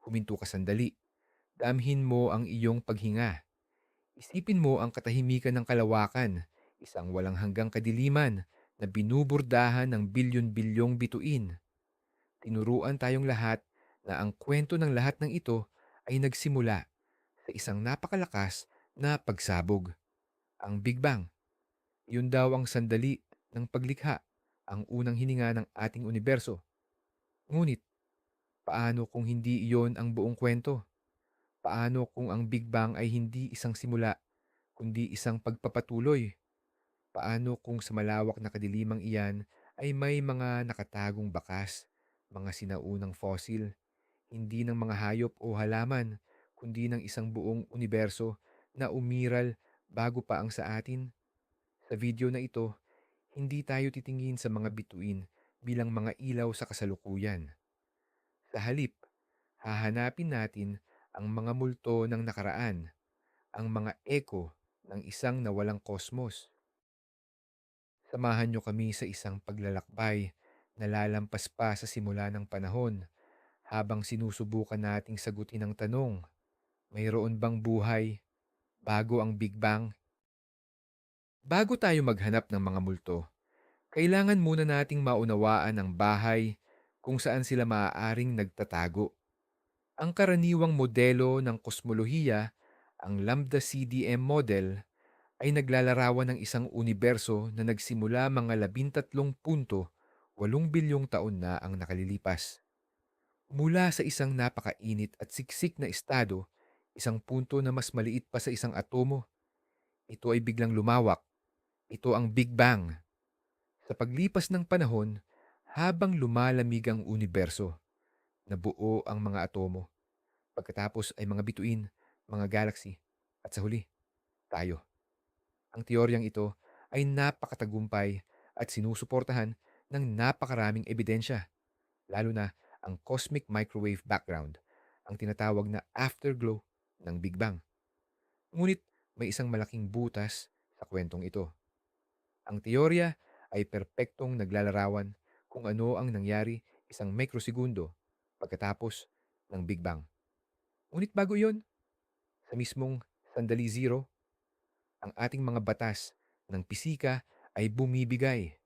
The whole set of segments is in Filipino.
Huminto ka sandali. Damhin mo ang iyong paghinga. Isipin mo ang katahimikan ng kalawakan, isang walang hanggang kadiliman na binuburdahan ng bilyon-bilyong bituin. Tinuruan tayong lahat na ang kwento ng lahat ng ito ay nagsimula sa isang napakalakas na pagsabog, ang Big Bang. Yun daw ang sandali ng paglikha, ang unang hininga ng ating universo. Ngunit, paano kung hindi iyon ang buong kwento? Paano kung ang Big Bang ay hindi isang simula, kundi isang pagpapatuloy? Paano kung sa malawak na kadilimang iyan ay may mga nakatagong bakas, mga sinaunang fossil, hindi ng mga hayop o halaman, kundi ng isang buong universo na umiral bago pa ang sa atin? Sa video na ito, hindi tayo titingin sa mga bituin bilang mga ilaw sa kasalukuyan. Sa halip, hahanapin natin ang mga multo ng nakaraan, ang mga echo ng isang nawalang kosmos. Samahan niyo kami sa isang paglalakbay na lalampas pa sa simula ng panahon habang sinusubukan nating sagutin ang tanong, mayroon bang buhay bago ang Big Bang? Bago tayo maghanap ng mga multo, kailangan muna nating maunawaan ang bahay kung saan sila maaaring nagtatago. Ang karaniwang modelo ng kosmolohiya, ang Lambda CDM model, ay naglalarawan ng isang universo na nagsimula mga 13.8 bilyong taon na ang nakalilipas. Mula sa isang napakainit at siksik na estado, isang punto na mas maliit pa sa isang atomo, ito ay biglang lumawak. Ito ang Big Bang. Sa paglipas ng panahon, habang lumalamig ang universo, nabuo ang mga atomo. Pagkatapos ay mga bituin, mga galaxy, at sa huli, tayo. Ang teoryang ito ay napakatagumpay at sinusuportahan ng napakaraming ebidensya, lalo na ang cosmic microwave background, ang tinatawag na afterglow ng Big Bang. Ngunit may isang malaking butas sa kwentong ito. Ang teorya ay perpektong naglalarawan kung ano ang nangyari isang mikrosegundo pagkatapos ng Big Bang. Ngunit bago iyon, sa mismong sandali zero, ang ating mga batas ng pisika ay bumibigay.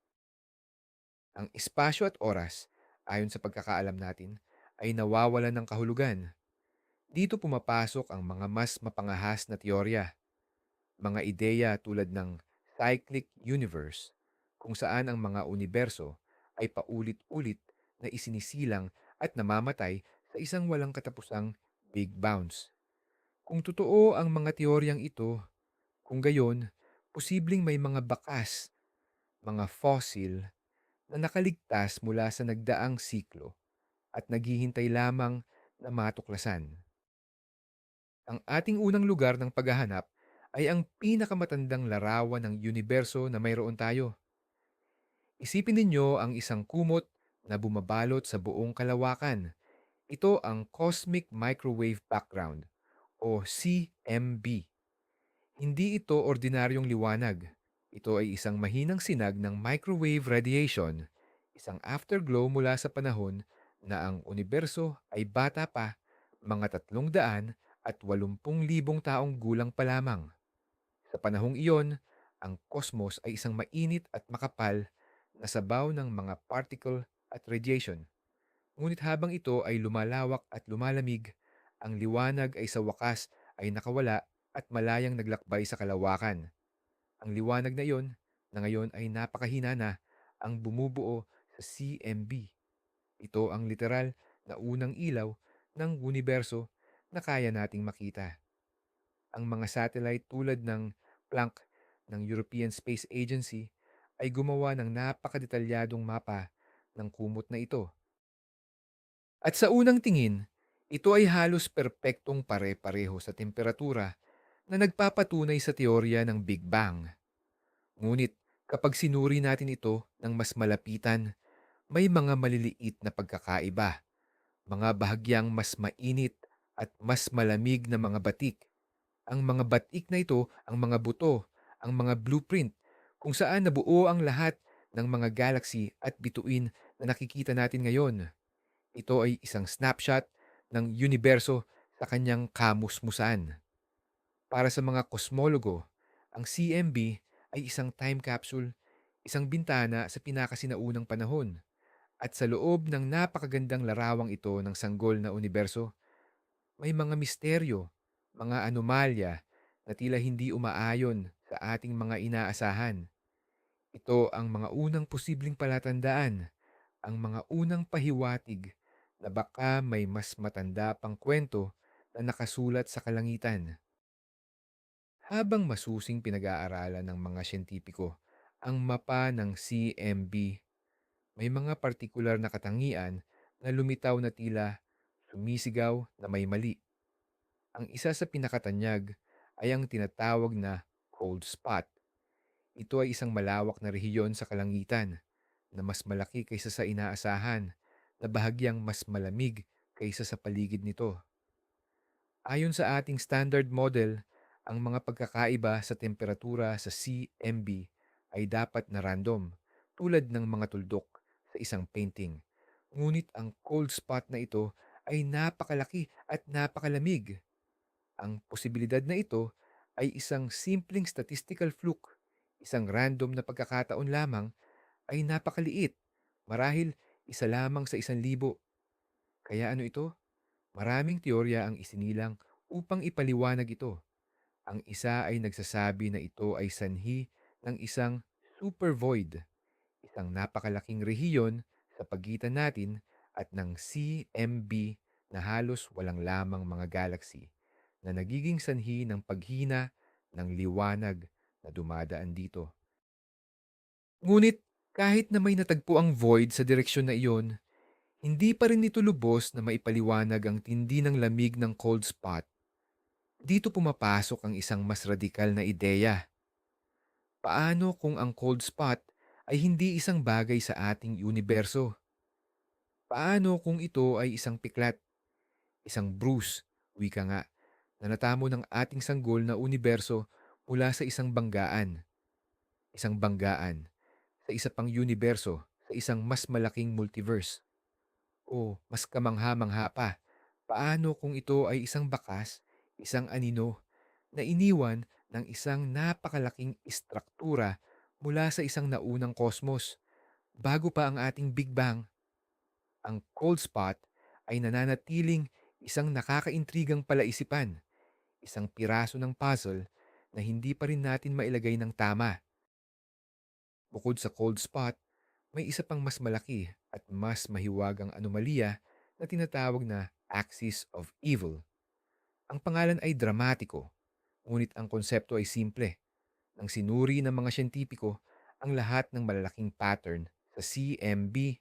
Ang espasyo at oras, ayon sa pagkakaalam natin, ay nawawalan ng kahulugan. Dito pumapasok ang mga mas mapangahas na teorya, mga ideya tulad ng cyclic universe, kung saan ang mga universo ay paulit-ulit na isinisilang at namamatay sa isang walang katapusang big bounce. Kung totoo ang mga teoryang ito, kung gayon, posibleng may mga bakas, mga fossil na nakaligtas mula sa nagdaang siklo at naghihintay lamang na matuklasan. Ang ating unang lugar ng paghahanap ay ang pinakamatandang larawan ng universo na mayroon tayo. Isipin ninyo ang isang kumot na bumabalot sa buong kalawakan. Ito ang Cosmic Microwave Background o CMB. Hindi ito ordinaryong liwanag. Ito ay isang mahinang sinag ng microwave radiation, isang afterglow mula sa panahon na ang universo ay bata pa, mga 380,000 taong gulang pa lamang. Sa panahong iyon, ang kosmos ay isang mainit at makapal na sabaw ng mga particle at radiation. Ngunit habang ito ay lumalawak at lumalamig, ang liwanag ay sa wakas ay nakawala at malayang naglakbay sa kalawakan. Ang liwanag na iyon, na ngayon ay napakahina na, ang bumubuo sa CMB. Ito ang literal na unang ilaw ng universo na kaya nating makita. Ang mga satellite tulad ng Planck ng European Space Agency ay gumawa ng napakadetalyadong mapa ng kumot na ito. At sa unang tingin, ito ay halos perpektong pare-pareho sa temperatura na nagpapatunay sa teorya ng Big Bang. Ngunit kapag sinuri natin ito ng mas malapitan, may mga maliliit na pagkakaiba, mga bahagyang mas mainit at mas malamig na mga batik. Ang mga batik na ito, ang mga buto, ang mga blueprint, kung saan nabuo ang lahat ng mga galaxy at bituin na nakikita natin ngayon. Ito ay isang snapshot ng universo sa kanyang kamusmusan. Para sa mga kosmologo, ang CMB ay isang time capsule, isang bintana sa pinakasinaunang panahon. At sa loob ng napakagandang larawang ito ng sanggol na universo, may mga misteryo, mga anomalya na tila hindi umaayon sa ating mga inaasahan. Ito ang mga unang posibleng palatandaan, ang mga unang pahiwatig na baka may mas matanda pang kwento na nakasulat sa kalangitan. Habang masusing pinag-aaralan ng mga siyentipiko ang mapa ng CMB, may mga partikular na katangian na lumitaw na tila sumisigaw na may mali. Ang isa sa pinakatanyag ay ang tinatawag na cold spot. Ito ay isang malawak na rehiyon sa kalangitan na mas malaki kaysa sa inaasahan, na bahagyang mas malamig kaysa sa paligid nito. Ayon sa ating standard model, ang mga pagkakaiba sa temperatura sa CMB ay dapat na random, tulad ng mga tuldok sa isang painting. Ngunit ang cold spot na ito ay napakalaki at napakalamig. Ang posibilidad na ito ay isang simpleng statistical fluke, isang random na pagkakataon lamang, ay napakaliit. Marahil isa lamang sa 1,000. Kaya ano ito? Maraming teorya ang isinilang upang ipaliwanag ito. Ang isa ay nagsasabi na ito ay sanhi ng isang super void, isang napakalaking rehiyon sa pagitan natin at ng CMB na halos walang lamang mga galaxy na nagiging sanhi ng paghina ng liwanag na dumadaan dito. Ngunit kahit na may natagpo ang void sa direksyon na iyon, hindi pa rin ito lubos na maipaliwanag ang tindi ng lamig ng cold spot. Dito pumapasok ang isang mas radikal na ideya. Paano kung ang cold spot ay hindi isang bagay sa ating universo? Paano kung ito ay isang piklat, isang bruise, wika nga, na natamo ng ating sanggol na universo mula sa isang banggaan, sa isa pang universo, sa isang mas malaking multiverse? O mas kamangha-mangha pa, paano kung ito ay isang bakas, isang anino, na iniwan ng isang napakalaking istruktura mula sa isang naunang kosmos, bago pa ang ating Big Bang? Ang cold spot ay nananatiling isang nakakaintrigang palaisipan, isang piraso ng puzzle na hindi pa rin natin mailagay ng tama. Bukod sa cold spot, may isa pang mas malaki at mas mahiwagang anomalya na tinatawag na axis of evil. Ang pangalan ay dramatiko, ngunit ang konsepto ay simple. Nang sinuri ng mga siyentipiko ang lahat ng malalaking pattern sa CMB,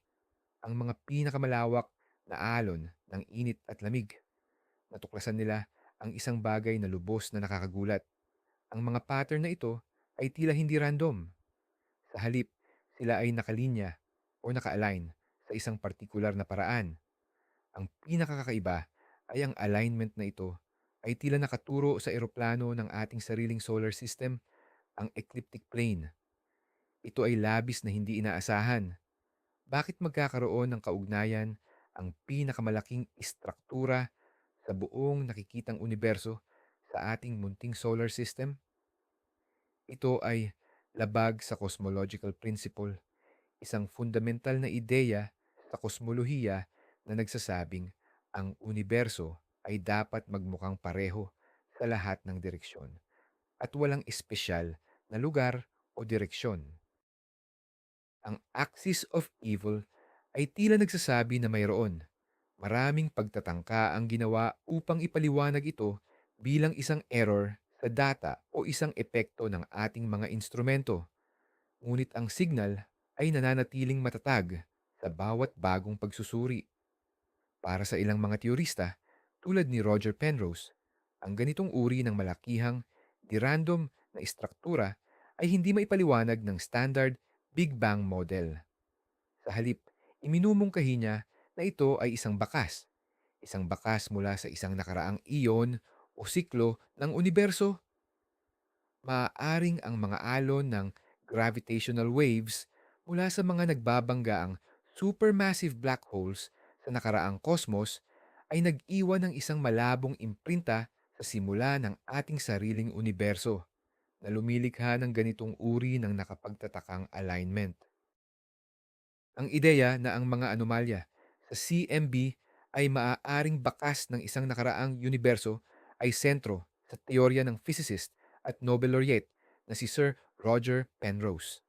ang mga pinakamalawak na alon ng init at lamig, natuklasan nila ang isang bagay na lubos na nakakagulat. Ang mga pattern na ito ay tila hindi random. Sa halip, sila ay nakalinya o naka-align sa isang partikular na paraan. Ang pinakakaiba ay ang alignment na ito ay tila nakaturo sa eroplano ng ating sariling solar system, ang ecliptic plane. Ito ay labis na hindi inaasahan. Bakit magkakaroon ng kaugnayan ang pinakamalaking istruktura sa buong nakikitang universo sa ating munting solar system? Ito ay labag sa cosmological principle, isang fundamental na ideya sa kosmolohiya na nagsasabing ang universo ay dapat magmukhang pareho sa lahat ng direksyon at walang espesyal na lugar o direksyon. Ang axis of evil ay tila nagsasabi na mayroon. Maraming pagtatangka ang ginawa upang ipaliwanag ito bilang isang error sa data o isang epekto ng ating mga instrumento. Ngunit ang signal ay nananatiling matatag sa bawat bagong pagsusuri. Para sa ilang mga teorista, tulad ni Roger Penrose, ang ganitong uri ng malakihang, di-random na istruktura ay hindi maipaliwanag ng standard Big Bang model. Sa halip, iminumungkahi niya na ito ay isang bakas mula sa isang nakaraang iyon o siklo ng universo. Maaaring ang mga alon ng gravitational waves mula sa mga nagbabanggaang supermassive black holes sa nakaraang kosmos ay nag-iwan ng isang malabong imprinta sa simula ng ating sariling universo na lumilikha ng ganitong uri ng nakapagtatakang alignment. Ang ideya na ang mga anomalya sa CMB ay maaaring bakas ng isang nakaraang universo ay sentro sa teorya ng physicist at Nobel laureate na si Sir Roger Penrose.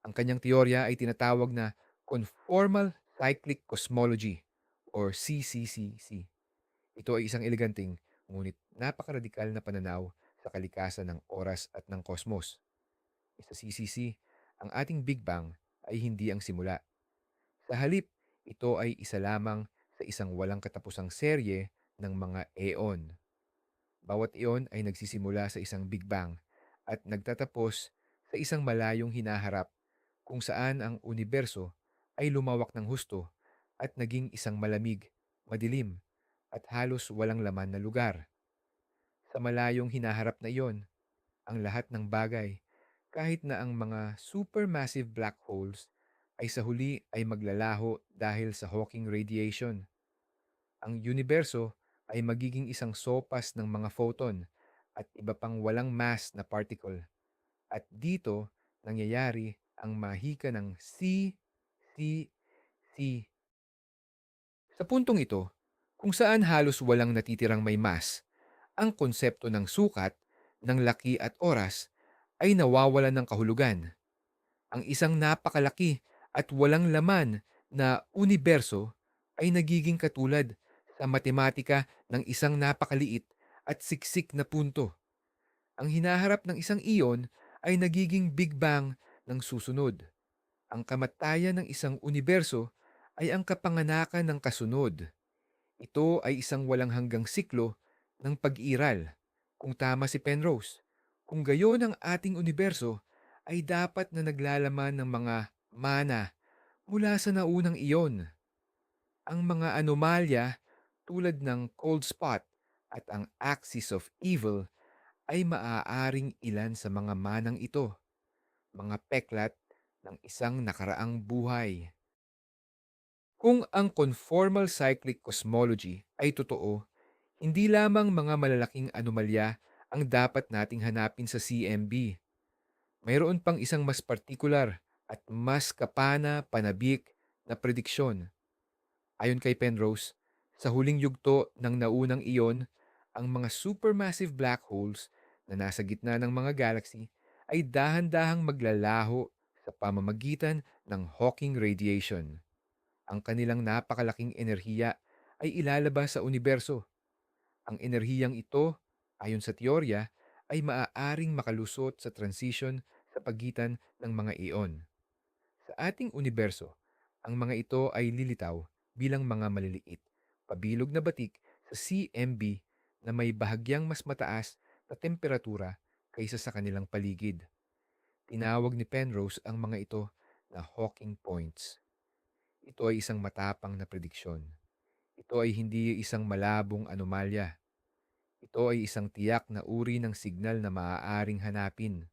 Ang kanyang teorya ay tinatawag na Conformal Cyclic Cosmology or CCCC. Ito ay isang eleganteng ngunit napakaradikal na pananaw sa kalikasan ng oras at ng kosmos. Sa CCC, ang ating Big Bang ay hindi ang simula. Sa halip, ito ay isa lamang sa isang walang katapusang serye ng mga eon. Bawat eon ay nagsisimula sa isang Big Bang at nagtatapos sa isang malayong hinaharap kung saan ang universo ay lumawak ng husto at naging isang malamig, madilim, at halos walang laman na lugar. Sa malayong hinaharap na iyon, ang lahat ng bagay, kahit na ang mga supermassive black holes, ay sa huli ay maglalaho dahil sa Hawking radiation. Ang universo ay magiging isang sopas ng mga photon at iba pang walang mass na particle. At dito nangyayari ang mahika ng C, C, C. Sa puntong ito, kung saan halos walang natitirang may mass, ang konsepto ng sukat, ng laki at oras ay nawawalan ng kahulugan. Ang isang napakalaki at walang laman na universo ay nagiging katulad sa matematika ng isang napakaliit at siksik na punto. Ang hinaharap ng isang iyon ay nagiging Big Bang ng susunod. Ang kamatayan ng isang universo ay ang kapanganakan ng kasunod. Ito ay isang walang hanggang siklo ng pag-iral. Kung tama si Penrose, kung gayon ang ating universo ay dapat na naglalaman ng mga mana mula sa naunang iyon. Ang mga anomalya tulad ng cold spot at ang axis of evil ay maaaring ilan sa mga manang ito, mga peklat ng isang nakaraang buhay. Kung ang conformal cyclic cosmology ay totoo, hindi lamang mga malalaking anomalya ang dapat nating hanapin sa CMB. Mayroon pang isang mas partikular at mas kapana-panabik na prediksyon. Ayon kay Penrose, sa huling yugto ng naunang iyon, ang mga supermassive black holes na nasa gitna ng mga galaxy ay dahan-dahang maglalaho sa pamamagitan ng Hawking radiation. Ang kanilang napakalaking enerhiya ay ilalabas sa universo. Ang enerhiyang ito, ayon sa teorya, ay maaaring makalusot sa transition sa pagitan ng mga iyon. Sa ating universo, ang mga ito ay lilitaw bilang mga maliliit, pabilog na batik sa CMB na may bahagyang mas mataas na temperatura kaysa sa kanilang paligid. Tinawag ni Penrose ang mga ito na Hawking points. Ito ay isang matapang na prediksyon. Ito ay hindi isang malabong anomalya. Ito ay isang tiyak na uri ng signal na maaaring hanapin.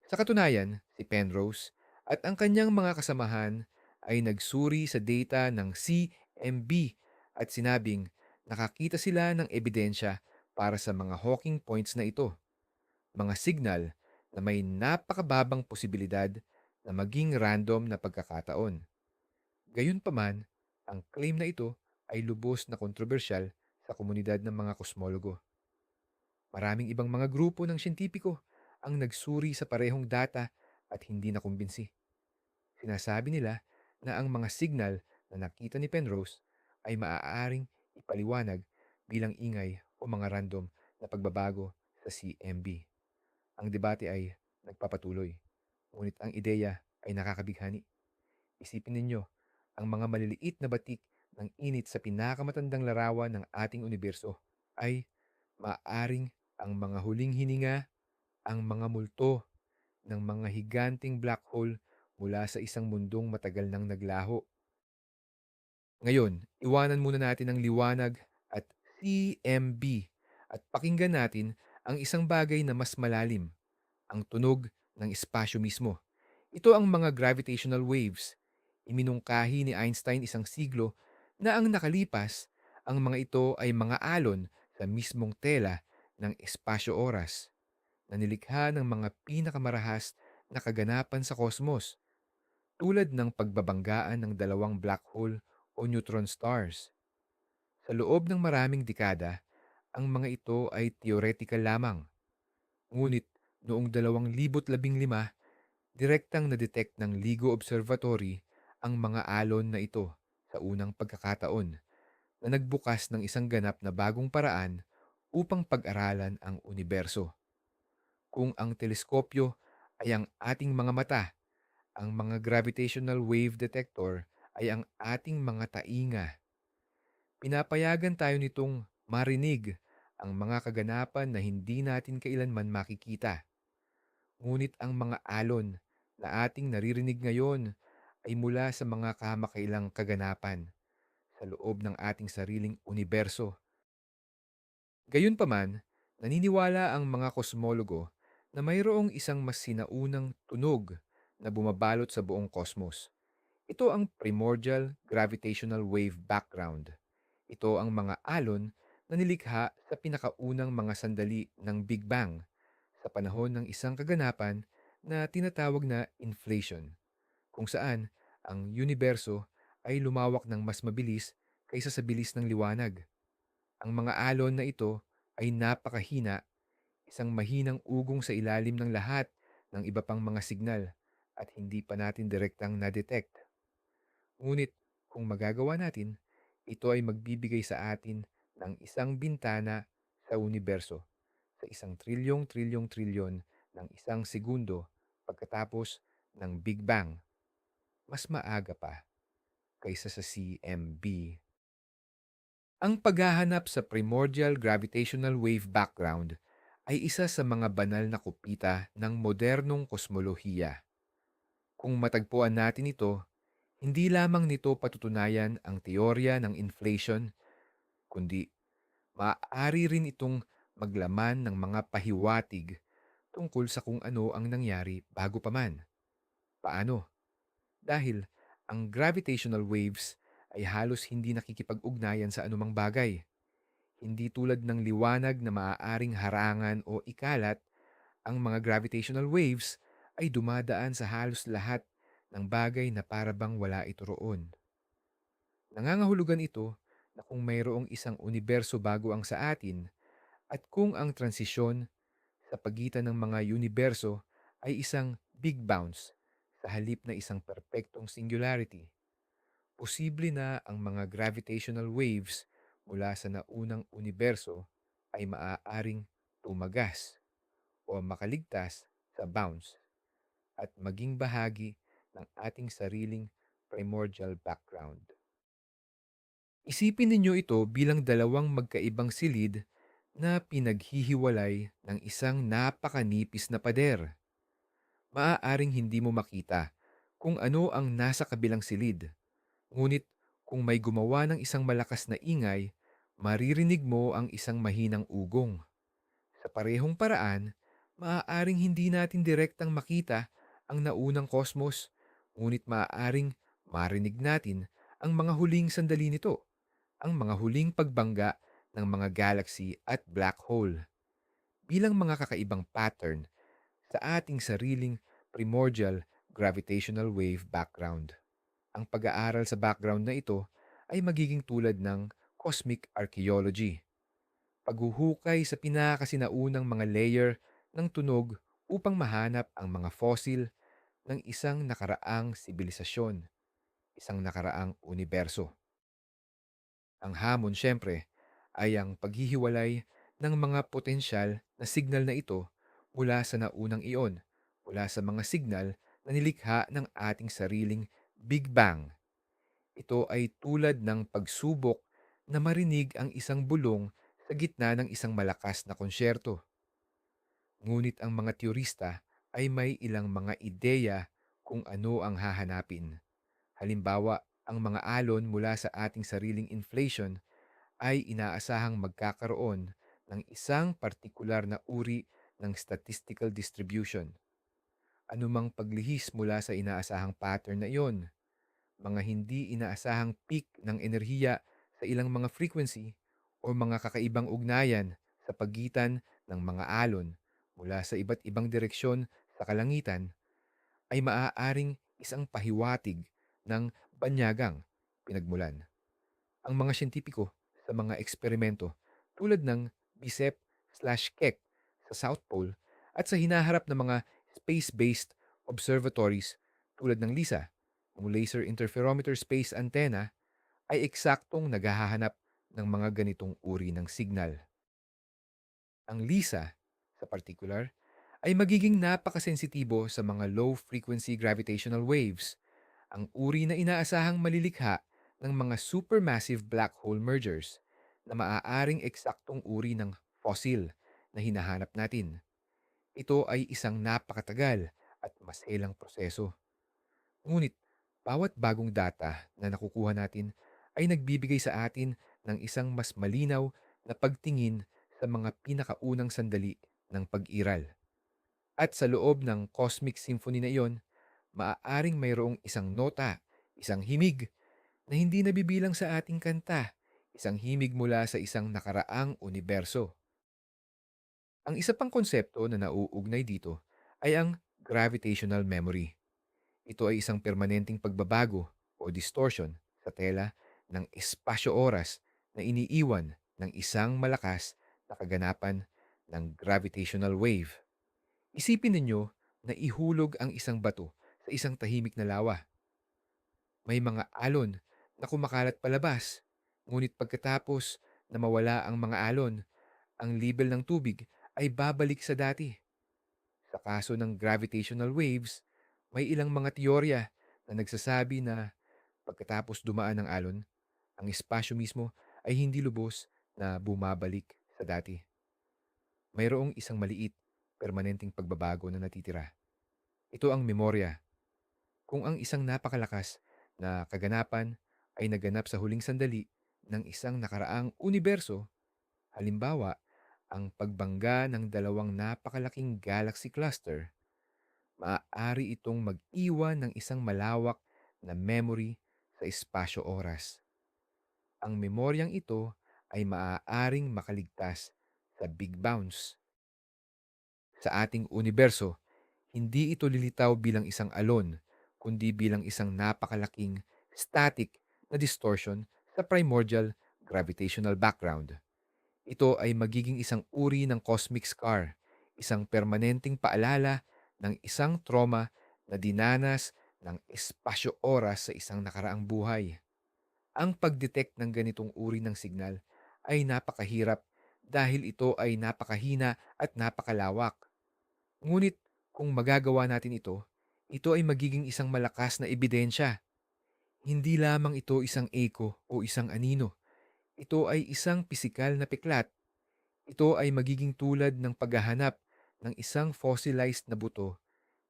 Sa katunayan, si Penrose at ang kanyang mga kasamahan ay nagsuri sa data ng CMB at sinabing nakakita sila ng ebidensya para sa mga Hawking points na ito, mga signal na may napakababang posibilidad na maging random na pagkakataon. Gayunpaman, ang claim na ito ay lubos na kontrobersyal sa komunidad ng mga kosmologo. Maraming ibang mga grupo ng siyentipiko ang nagsuri sa parehong data at hindi nakumbinsi. Sinasabi nila na ang mga signal na nakita ni Penrose ay maaaring ipaliwanag bilang ingay o mga random na pagbabago sa CMB. Ang debate ay nagpapatuloy, ngunit ang ideya ay nakakabighani. Isipin ninyo, ang mga maliliit na batik ng init sa pinakamatandang larawan ng ating universo ay maaring ang mga huling hininga, ang mga multo ng mga higanting black hole mula sa isang mundong matagal nang naglaho. Ngayon, iwanan muna natin ang liwanag at CMB at pakinggan natin ang isang bagay na mas malalim, ang tunog ng espasyo mismo. Ito ang mga gravitational waves. Iminungkahi ni Einstein isang siglo na ang nakalipas Ang mga ito ay mga alon sa mismong tela ng espasyo-oras na nilikha ng mga pinakamarahas na kaganapan sa kosmos tulad ng pagbabanggaan ng dalawang black hole o neutron stars. Sa loob ng maraming dekada, ang mga ito ay theoretical lamang. Ngunit noong 2015, direktang na-detect ng LIGO Observatory ang mga alon na ito sa unang pagkakataon na nagbukas ng isang ganap na bagong paraan upang pag-aralan ang universo. Kung ang teleskopyo ay ang ating mga mata, ang mga gravitational wave detector ay ang ating mga tainga. Pinapayagan tayo nitong marinig ang mga kaganapan na hindi natin kailanman makikita. Ngunit ang mga alon na ating naririnig ngayon ay mula sa mga kamakailang kaganapan sa loob ng ating sariling universo. Gayunpaman, naniniwala ang mga kosmologo na mayroong isang mas sinaunang tunog na bumabalot sa buong kosmos. Ito ang primordial gravitational wave background. Ito ang mga alon na nilikha sa pinakaunang mga sandali ng Big Bang sa panahon ng isang kaganapan na tinatawag na inflation, kung saan ang universo ay lumawak ng mas mabilis kaysa sa bilis ng liwanag. Ang mga alon na ito ay napakahina, isang mahinang ugong sa ilalim ng lahat ng iba pang mga signal at hindi pa natin direktang na-detect. Ngunit kung magagawa natin, ito ay magbibigay sa atin ng isang bintana sa universo sa isang trilyon ng isang segundo pagkatapos ng Big Bang, mas maaga pa kaysa sa CMB. Ang paghahanap sa primordial gravitational wave background ay isa sa mga banal na kupita ng modernong kosmolohiya. Kung matagpuan natin ito, hindi lamang nito patutunayan ang teorya ng inflation, kundi maaari rin itong maglaman ng mga pahiwatig tungkol sa kung ano ang nangyari bago pa man. Paano? Dahil ang gravitational waves ay halos hindi nakikipag-ugnayan sa anumang bagay. Hindi tulad ng liwanag na maaaring harangan o ikalat, ang mga gravitational waves ay dumadaan sa halos lahat ng bagay na parabang wala ito roon. Nangangahulugan ito na kung mayroong isang universo bago ang sa atin at kung ang transisyon sa pagitan ng mga universo ay isang big bounce sa halip na isang perpektong singularity, posible na ang mga gravitational waves mula sa naunang universo ay maaaring tumagas o makaligtas sa bounce at maging bahagi ng ating sariling primordial background. Isipin ninyo ito bilang dalawang magkaibang silid na pinaghihiwalay ng isang napakanipis na pader. Maaaring hindi mo makita kung ano ang nasa kabilang silid. Ngunit kung may gumawa ng isang malakas na ingay, maririnig mo ang isang mahinang ugong. Sa parehong paraan, maaaring hindi natin direktang makita ang naunang kosmos, ngunit maaaring marinig natin ang mga huling sandali nito, ang mga huling pagbangga ng mga galaxy at black hole, bilang mga kakaibang pattern sa ating sariling primordial gravitational wave background. Ang pag-aaral sa background na ito ay magiging tulad ng cosmic archaeology, paghuhukay sa pinakasinaunang mga layer ng tunog upang mahanap ang mga fossil ng isang nakaraang sibilisasyon, isang nakaraang universo. Ang hamon siyempre ay ang paghihiwalay ng mga potensyal na signal na ito mula sa naunang iyon, mula sa mga signal na nilikha ng ating sariling Big Bang. Ito ay tulad ng pagsubok na marinig ang isang bulong sa gitna ng isang malakas na konsyerto. Ngunit ang mga teorista ay may ilang mga ideya kung ano ang hahanapin. Halimbawa, ang mga alon mula sa ating sariling inflation ay inaasahang magkakaroon ng isang partikular na uri ng statistical distribution. Anumang paglihis mula sa inaasahang pattern na iyon, mga hindi inaasahang peak ng enerhiya sa ilang mga frequency o mga kakaibang ugnayan sa pagitan ng mga alon mula sa iba't ibang direksyon sa kalangitan ay maaaring isang pahiwatig ng banyagang pinagmulan. Ang mga siyentipiko sa mga eksperimento tulad ng BICEP/Keck sa South Pole at sa hinaharap ng mga space-based observatories tulad ng LISA, ang Laser Interferometer Space Antenna, ay eksaktong naghahanap ng mga ganitong uri ng signal. Ang LISA, sa particular, ay magiging napakasensitibo sa mga low-frequency gravitational waves, ang uri na inaasahang malilikha ng mga supermassive black hole mergers na maaaring eksaktong uri ng fossil na hinahanap natin. Ito ay isang napakatagal at maselang proseso. Ngunit, bawat bagong data na nakukuha natin ay nagbibigay sa atin ng isang mas malinaw na pagtingin sa mga pinakaunang sandali ng pag-iral. At sa loob ng cosmic symphony na iyon, maaaring mayroong isang nota, isang himig na hindi nabibilang sa ating kanta, isang himig mula sa isang nakaraang universo. Ang isa pang konsepto na nauugnay dito ay ang gravitational memory. Ito ay isang permanenteng pagbabago o distortion sa tela ng espasyo-oras na iniiwan ng isang malakas na kaganapan ng gravitational wave. Isipin ninyo na ihulog ang isang bato sa isang tahimik na lawa. May mga alon na kumakalat palabas, ngunit pagkatapos na mawala ang mga alon, ang level ng tubig ay babalik sa dati. Sa kaso ng gravitational waves, may ilang mga teorya na nagsasabi na pagkatapos dumaan ng alon, ang espasyo mismo ay hindi lubos na bumabalik sa dati. Mayroong isang maliit, permanenteng pagbabago na natitira. Ito ang memorya. Kung ang isang napakalakas na kaganapan ay naganap sa huling sandali ng isang nakaraang universo, halimbawa, ang pagbangga ng dalawang napakalaking galaxy cluster, maaari itong mag-iwan ng isang malawak na memory sa espasyo-oras. Ang memoryang ito ay maaaring makaligtas sa Big Bounce. Sa ating universo, hindi ito lilitaw bilang isang alon, kundi bilang isang napakalaking static na distortion sa primordial gravitational background. Ito ay magiging isang uri ng cosmic scar, isang permanenteng paalala ng isang trauma na dinanas ng espasyo-oras sa isang nakaraang buhay. Ang pag-detect ng ganitong uri ng signal ay napakahirap dahil ito ay napakahina at napakalawak. Ngunit kung magagawa natin ito, ito ay magiging isang malakas na ebidensya. Hindi lamang ito isang echo o isang anino. Ito ay isang pisikal na piklat. Ito ay magiging tulad ng paghahanap ng isang fossilized na buto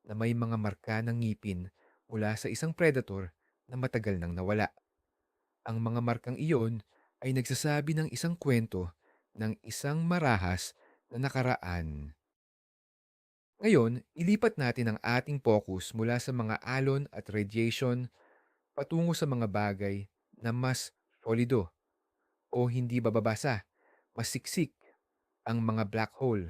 na may mga marka ng ngipin mula sa isang predator na matagal nang nawala. Ang mga markang iyon ay nagsasabi ng isang kwento ng isang marahas na nakaraan. Ngayon, ilipat natin ang ating focus mula sa mga alon at radiation patungo sa mga bagay na mas solido o hindi bababasa, mas siksik, ang mga black hole.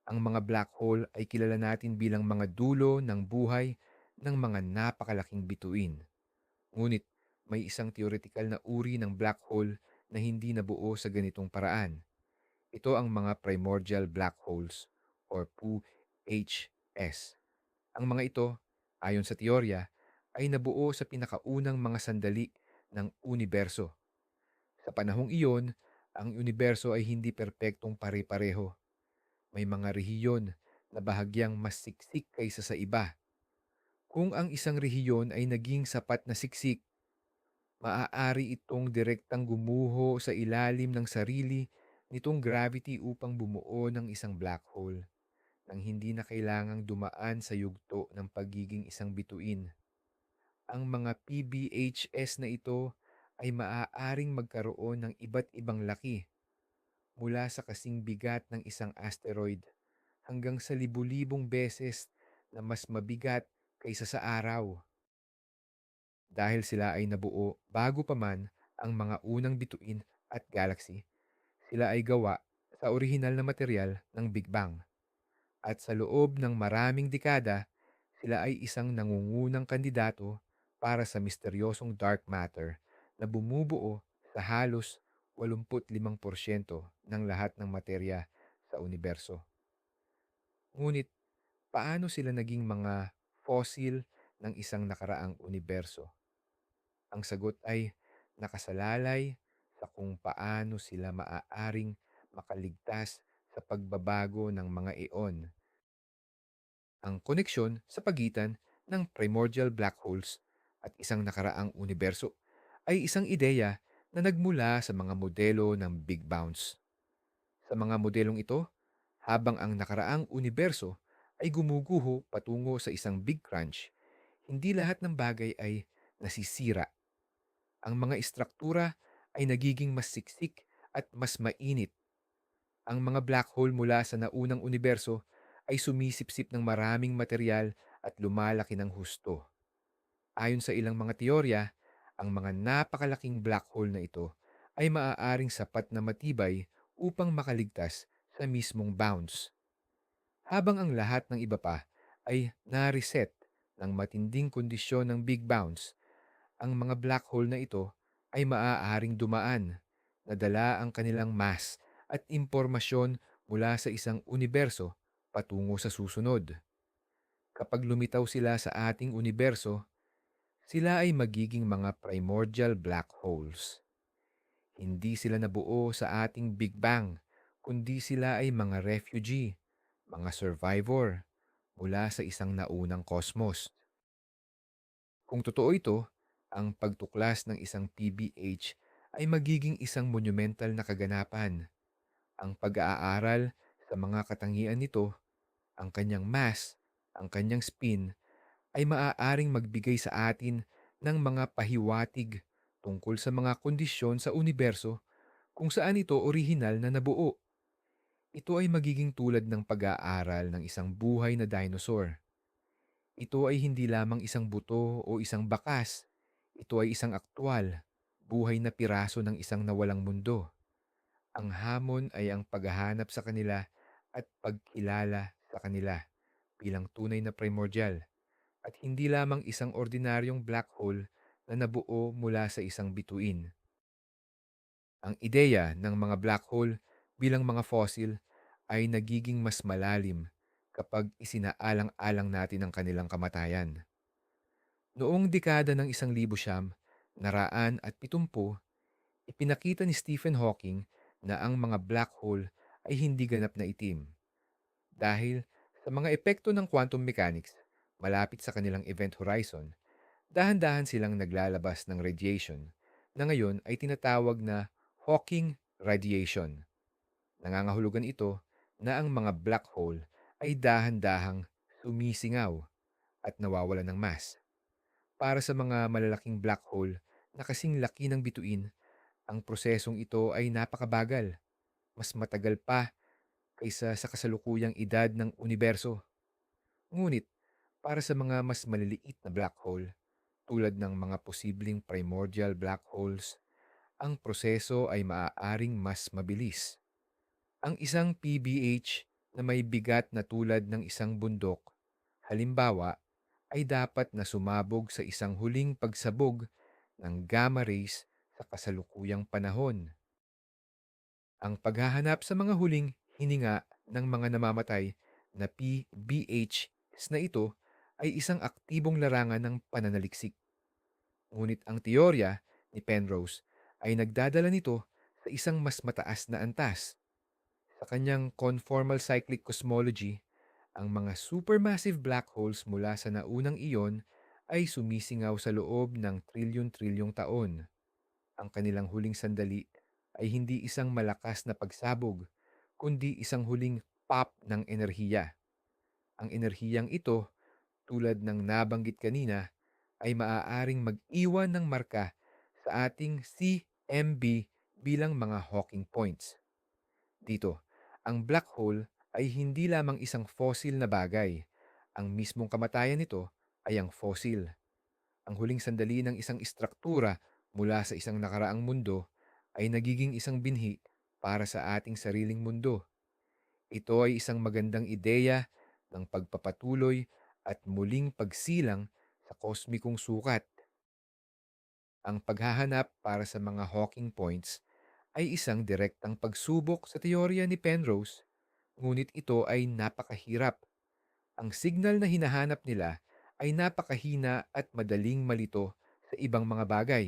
Ang mga black hole ay kilala natin bilang mga dulo ng buhay ng mga napakalaking bituin. Ngunit may isang theoretical na uri ng black hole na hindi nabuo sa ganitong paraan. Ito ang mga primordial black holes or PHS. Ang mga ito, ayon sa teorya, ay nabuo sa pinakaunang mga sandali ng universo. Sa panahong iyon, ang universo ay hindi perpektong pare-pareho. May mga rehiyon na bahagyang mas siksik kaysa sa iba. Kung ang isang rehiyon ay naging sapat na siksik, maaari itong direktang gumuho sa ilalim ng sarili nitong gravity upang bumuo ng isang black hole nang hindi na kailangang dumaan sa yugto ng pagiging isang bituin. Ang mga PBHS na ito ay maaaring magkaroon ng iba't ibang laki mula sa kasing bigat ng isang asteroid hanggang sa libu-libong beses na mas mabigat kaysa sa araw. Dahil sila ay nabuo bago pa man Ang mga unang bituin at galaxy, sila ay gawa sa orihinal na material ng Big Bang. At sa loob ng maraming dekada, sila ay isang nangungunang kandidato para sa misteryosong dark matter na bumubuo sa halos 85% ng lahat ng materya sa universo. Ngunit paano sila naging mga fossil ng isang nakaraang universo? Ang sagot ay nakasalalay sa kung paano sila maaaring makaligtas sa pagbabago ng mga eon. Ang koneksyon sa pagitan ng primordial black holes at isang nakaraang universo ay isang ideya na nagmula sa mga modelo ng Big Bounce. Sa mga modelong ito, habang ang nakaraang universo ay gumuguho patungo sa isang Big Crunch, hindi lahat ng bagay ay nasisira. Ang mga istruktura ay nagiging mas siksik at mas mainit. Ang mga black hole mula sa naunang universo ay sumisipsip ng maraming material at lumalaki ng husto. Ayon sa ilang mga teorya, ang mga napakalaking black hole na ito ay maaaring sapat na matibay upang makaligtas sa mismong bounce. Habang ang lahat ng iba pa ay na-reset ng matinding kondisyon ng Big Bounce, ang mga black hole na ito ay maaaring dumaan, nadala ang kanilang mass at impormasyon mula sa isang universo patungo sa susunod. Kapag lumitaw sila sa ating universo, sila ay magiging mga primordial black holes. Hindi sila nabuo sa ating Big Bang, kundi sila ay mga refugee, mga survivor mula sa isang naunang kosmos. Kung totoo ito, ang pagtuklas ng isang PBH ay magiging isang monumental na kaganapan. Ang pag-aaral sa mga katangian nito, ang kanyang mass, ang kanyang spin, ay maaaring magbigay sa atin ng mga pahiwatig tungkol sa mga kondisyon sa universo kung saan ito orihinal na nabuo. Ito ay magiging tulad ng pag-aaral ng isang buhay na dinosaur. Ito ay hindi lamang isang buto o isang bakas. Ito ay isang aktwal, buhay na piraso ng isang nawalang mundo. Ang hamon ay ang paghahanap sa kanila at pagkilala sa kanila bilang tunay na primordial at hindi lamang isang ordinaryong black hole na nabuo mula sa isang bituin. Ang ideya ng mga black hole bilang mga fossil ay nagiging mas malalim kapag isinaalang-alang natin ang kanilang kamatayan. Noong dekada ng 1970, ipinakita ni Stephen Hawking na ang mga black hole ay hindi ganap na itim dahil sa mga epekto ng quantum mechanics malapit sa kanilang event horizon, dahan-dahan silang naglalabas ng radiation na ngayon ay tinatawag na Hawking radiation. Nangangahulugan ito na ang mga black hole ay dahan-dahang sumisingaw at nawawala ng mass. Para sa mga malalaking black hole na kasing laki ng bituin, ang prosesong ito ay napakabagal. Mas matagal pa kaysa sa kasalukuyang edad ng universo. Ngunit, para sa mga mas maliliit na black hole, tulad ng mga posibleng primordial black holes, ang proseso ay maaaring mas mabilis. Ang isang PBH na may bigat na tulad ng isang bundok, halimbawa, ay dapat na sumabog sa isang huling pagsabog ng gamma rays sa kasalukuyang panahon. Ang paghahanap sa mga huling hininga ng mga namamatay na PBHs na ito ay isang aktibong larangan ng pananaliksik. Ngunit ang teorya ni Penrose ay nagdadala nito sa isang mas mataas na antas. Sa kanyang conformal cyclic cosmology, ang mga supermassive black holes mula sa naunang iyon ay sumisingaw sa loob ng trilyon-trilyong taon. Ang kanilang huling sandali ay hindi isang malakas na pagsabog, kundi isang huling pop ng enerhiya. Ang enerhiyang ito, tulad ng nabanggit kanina, ay maaaring mag-iwan ng marka sa ating CMB bilang mga Hawking points. Dito, ang black hole ay hindi lamang isang fossil na bagay. Ang mismong kamatayan nito ay ang fossil, ang huling sandali ng isang istruktura mula sa isang nakaraang mundo ay nagiging isang binhi para sa ating sariling mundo. Ito ay isang magandang ideya ng pagpapatuloy at muling pagsilang sa kosmikong sukat. Ang paghahanap para sa mga Hawking points ay isang direktang pagsubok sa teorya ni Penrose, ngunit ito ay napakahirap. Ang signal na hinahanap nila ay napakahina at madaling malito sa ibang mga bagay.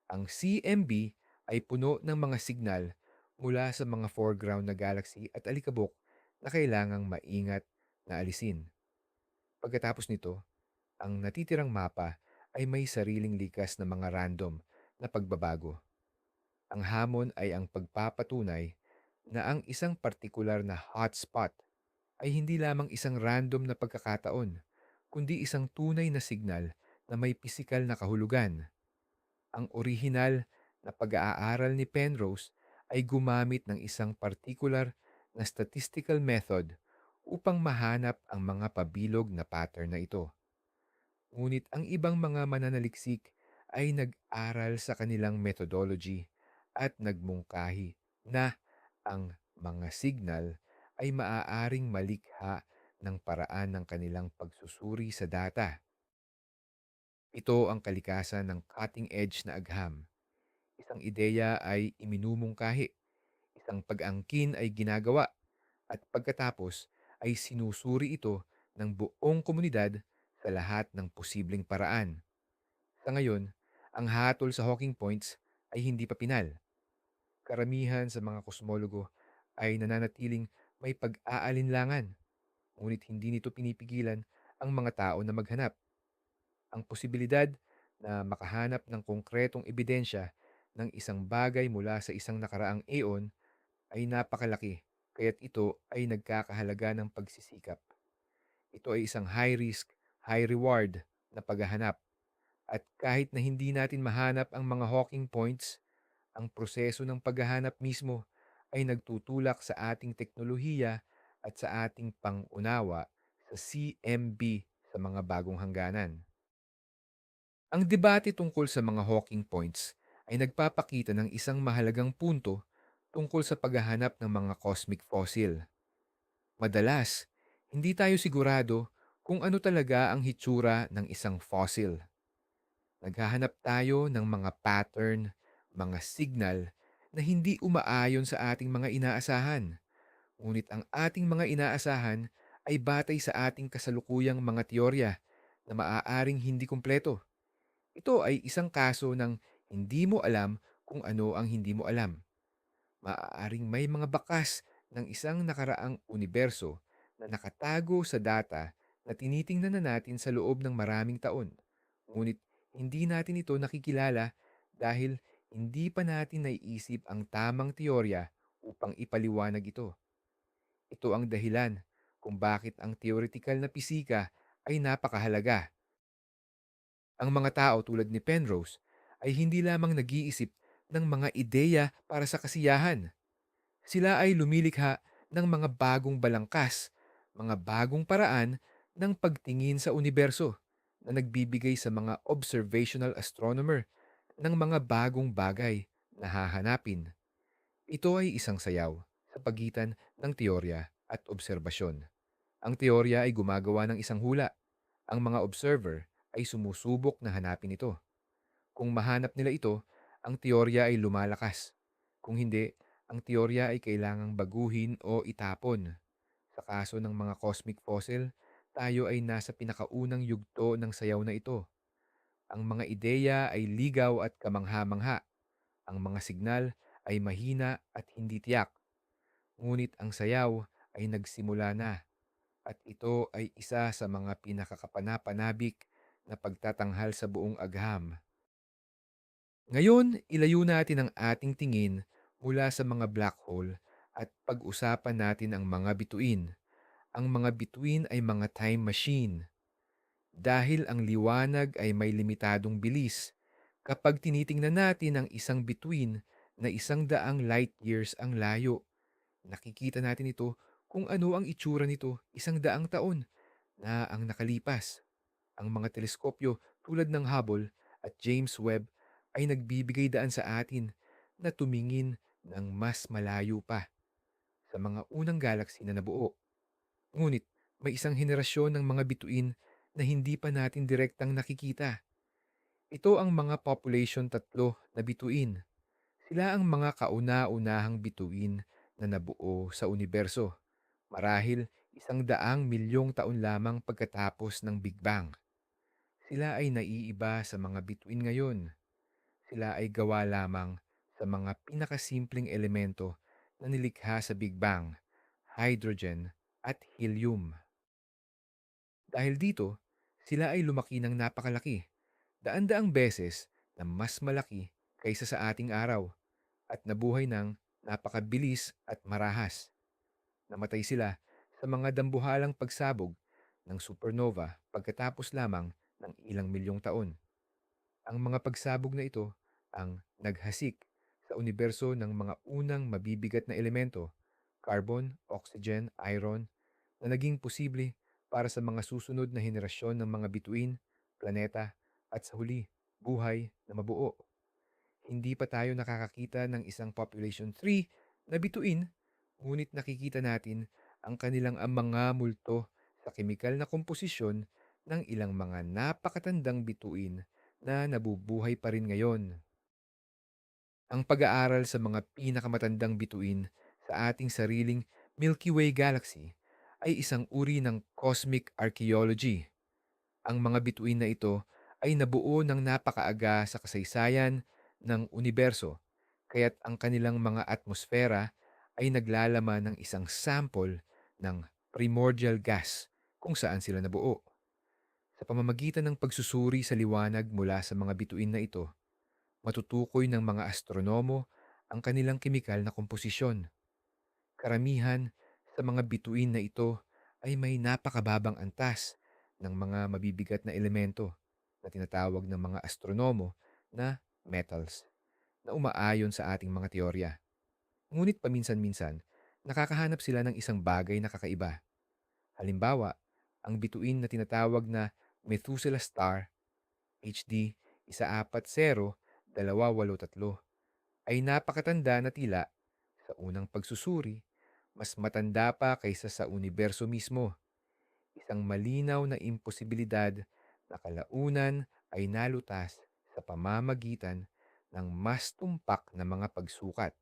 Ang CMB ay puno ng mga signal mula sa mga foreground na galaxy at alikabok na kailangang maingat na alisin. Pagkatapos nito, ang natitirang mapa ay may sariling likas na mga random na pagbabago. Ang hamon ay ang pagpapatunay na ang isang partikular na hotspot ay hindi lamang isang random na pagkakataon, kundi isang tunay na signal na may pisikal na kahulugan. Ang orihinal na pag-aaral ni Penrose ay gumamit ng isang partikular na statistical method upang mahanap ang mga pabilog na pattern na ito. Ngunit ang ibang mga mananaliksik ay nag-aral sa kanilang methodology at nagmungkahi na ang mga signal ay maaaring malikha ng paraan ng kanilang pagsusuri sa data. Ito ang kalikasan ng cutting-edge na agham. Isang ideya ay iminumungkahi, isang pag-angkin ay ginagawa, at pagkatapos ay sinusuri ito ng buong komunidad sa lahat ng posibleng paraan. Sa ngayon, ang hatol sa Hawking Points ay hindi pa pinal. Karamihan sa mga kosmologo ay nananatiling may pag-aalinlangan, ngunit hindi nito pinipigilan ang mga tao na maghanap. Ang posibilidad na makahanap ng konkretong ebidensya ng isang bagay mula sa isang nakaraang eon ay napakalaki, kaya't ito ay nagkakahalaga ng pagsisikap. Ito ay isang high risk, high reward na paghahanap. At kahit na hindi natin mahanap ang mga Hawking points, ang proseso ng paghahanap mismo ay nagtutulak sa ating teknolohiya at sa ating pangunawa sa CMB sa mga bagong hangganan. Ang debate tungkol sa mga Hawking points ay nagpapakita ng isang mahalagang punto tungkol sa paghahanap ng mga cosmic fossil. Madalas, hindi tayo sigurado kung ano talaga ang hitsura ng isang fossil. Naghahanap tayo ng mga pattern, mga signal na hindi umaayon sa ating mga inaasahan. Ngunit ang ating mga inaasahan ay batay sa ating kasalukuyang mga teorya na maaaring hindi kumpleto. Ito ay isang kaso ng hindi mo alam kung ano ang hindi mo alam. Maaaring may mga bakas ng isang nakaraang universo na nakatago sa data na tinitingnan na natin sa loob ng maraming taon. Ngunit hindi natin ito nakikilala dahil hindi pa natin naiisip ang tamang teorya upang ipaliwanag ito. Ito ang dahilan kung bakit ang theoretical na pisika ay napakahalaga. Ang mga tao tulad ni Penrose ay hindi lamang nag-iisip ng mga ideya para sa kasiyahan. Sila ay lumilikha ng mga bagong balangkas, mga bagong paraan ng pagtingin sa universo na nagbibigay sa mga observational astronomer ng mga bagong bagay na hahanapin. Ito ay isang sayaw sa pagitan ng teorya at obserbasyon. Ang teorya ay gumagawa ng isang hula. Ang mga observer ay sumusubok na hanapin ito. Kung mahanap nila ito, ang teorya ay lumalakas. Kung hindi, ang teorya ay kailangang baguhin o itapon. Sa kaso ng mga cosmic fossil, tayo ay nasa pinakaunang yugto ng sayaw na ito. Ang mga ideya ay ligaw at kamangha-mangha. Ang mga signal ay mahina at hindi tiyak. Ngunit ang sayaw ay nagsimula na, at ito ay isa sa mga pinakakapanapanabik na pagtatanghal sa buong agham. Ngayon, ilayo natin ang ating tingin mula sa mga black hole at pag-usapan natin ang mga bituin. Ang mga bituin ay mga time machine. Dahil ang liwanag ay may limitadong bilis, kapag tinitingnan natin ang isang bituin na 100 light years ang layo, nakikita natin ito kung ano ang itsura nito 100 taon na ang nakalipas. Ang mga teleskopyo tulad ng Hubble at James Webb ay nagbibigay daan sa atin na tumingin ng mas malayo pa sa mga unang galaxy na nabuo. Ngunit may isang henerasyon ng mga bituin na hindi pa natin direktang nakikita. Ito ang mga population tatlo na bituin. Sila ang mga kauna-unahang bituin na nabuo sa universo, marahil 100 milyong taon lamang pagkatapos ng Big Bang. Sila ay naiiba sa mga bituin ngayon. Sila ay gawa lamang sa mga pinakasimpleng elemento na nilikha sa Big Bang, hydrogen at helium. Dahil dito, sila ay lumaki ng napakalaki, daan-daang beses na mas malaki kaysa sa ating araw at nabuhay ng napakabilis at marahas. Namatay sila sa mga dambuhalang pagsabog ng supernova pagkatapos lamang ng ilang milyong taon. Ang mga pagsabog na ito ang naghasik sa universo ng mga unang mabibigat na elemento, carbon, oxygen, iron, na naging posible para sa mga susunod na henerasyon ng mga bituin, planeta, at sa huli, buhay na mabuo. Hindi pa tayo nakakakita ng isang population tree na bituin, ngunit nakikita natin ang kanilang ang mga multo sa kemikal na komposisyon ng ilang mga napakatandang bituin na nabubuhay pa rin ngayon. Ang pag-aaral sa mga pinakamatandang bituin sa ating sariling Milky Way galaxy ay isang uri ng cosmic archaeology. Ang mga bituin na ito ay nabuo ng napakaaga sa kasaysayan ng universo, kaya't ang kanilang mga atmosfera ay naglalaman ng isang sample ng primordial gas kung saan sila nabuo. Sa pamamagitan ng pagsusuri sa liwanag mula sa mga bituin na ito, matutukoy ng mga astronomo ang kanilang kemikal na komposisyon. Karamihan sa mga bituin na ito ay may napakababang antas ng mga mabibigat na elemento na tinatawag ng mga astronomo na metals na umaayon sa ating mga teorya. Ngunit paminsan-minsan, nakakahanap sila ng isang bagay na kakaiba. Halimbawa, ang bituin na tinatawag na Methuselah Star HD 140-283 ay napakatanda na tila sa unang pagsusuri, mas matanda pa kaysa sa universo mismo. Isang malinaw na imposibilidad na kalaunan ay nalutas sa pamamagitan ng mas tumpak na mga pagsukat.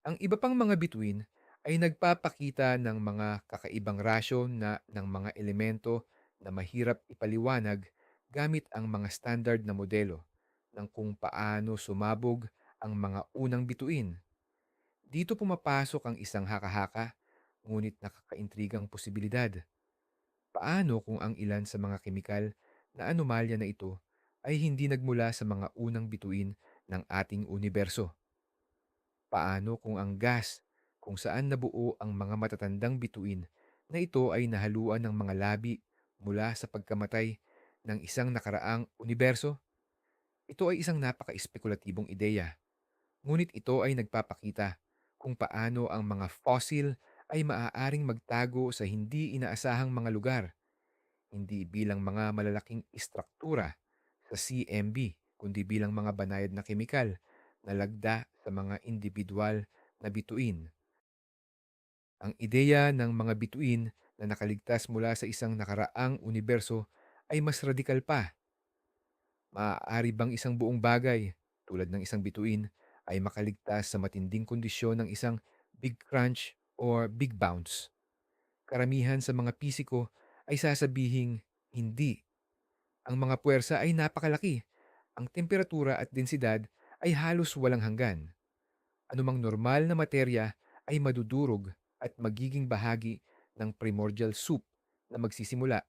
Ang iba pang mga bituin ay nagpapakita ng mga kakaibang rasyo ng mga elemento na mahirap ipaliwanag gamit ang mga standard na modelo ng kung paano sumabog ang mga unang bituin. Dito pumapasok ang isang haka-haka, ngunit nakakaintrigang posibilidad. Paano kung ang ilan sa mga kemikal na anomalya na ito ay hindi nagmula sa mga unang bituin ng ating universo? Paano kung ang gas kung saan nabuo ang mga matatandang bituin na ito ay nahaluan ng mga labi mula sa pagkamatay ng isang nakaraang universo? Ito ay isang napaka-espekulatibong ideya. Ngunit ito ay nagpapakita kung paano ang mga fossil ay maaaring magtago sa hindi inaasahang mga lugar, hindi bilang mga malalaking istruktura sa CMB, kundi bilang mga banayad na kemikal na lagda sa mga individual na bituin. Ang ideya ng mga bituin na nakaligtas mula sa isang nakaraang universo ay mas radikal pa. Maaari bang isang buong bagay, tulad ng isang bituin, ay makaligtas sa matinding kondisyon ng isang big crunch or big bounce? Karamihan sa mga pisiko ay sasabihing hindi. Ang mga puwersa ay napakalaki. Ang temperatura at densidad ay halos walang hanggan. Anumang normal na materya ay madudurog at magiging bahagi ng primordial soup na magsisimula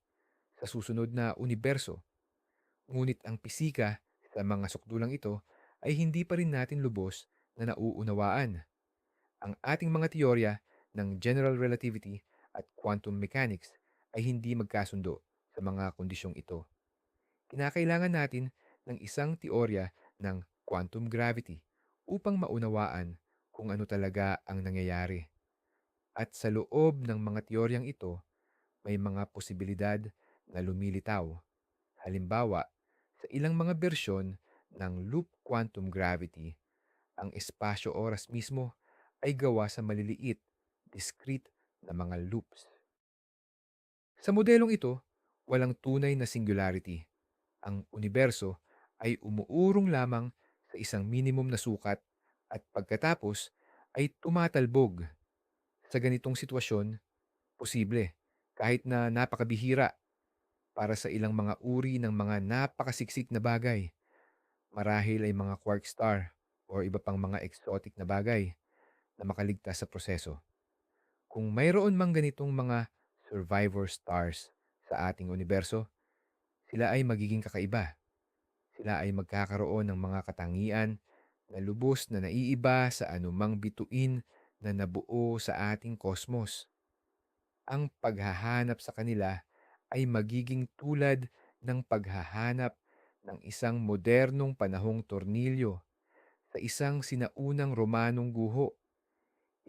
sa susunod na universo. Ngunit ang pisika sa mga sukdulang ito ay hindi pa rin natin lubos na nauunawaan. Ang ating mga teorya ng general relativity at quantum mechanics ay hindi magkasundo sa mga kondisyong ito. Kinakailangan natin ng isang teorya ng quantum gravity upang maunawaan kung ano talaga ang nangyayari. At sa loob ng mga teoryang ito, may mga posibilidad na lumilitaw. Halimbawa, sa ilang mga bersyon ng loop quantum gravity, ang espasyo-oras mismo ay gawa sa maliliit, discrete na mga loops. Sa modelong ito, walang tunay na singularity. Ang universo ay umuurong lamang sa isang minimum na sukat at pagkatapos ay tumatalbog. Sa ganitong sitwasyon, posible, kahit na napakabihira para sa ilang mga uri ng mga napakasiksik na bagay, marahil ay mga quark star o iba pang mga exotic na bagay na makaligtas sa proseso. Kung mayroon mang ganitong mga survivor stars sa ating universo, sila ay magiging kakaiba. Sila ay magkakaroon ng mga katangian na lubos na naiiba sa anumang bituin na nabuo sa ating kosmos. Ang paghahanap sa kanila ay magiging tulad ng paghahanap ng isang modernong panahong tornilyo sa isang sinaunang Romanong guho,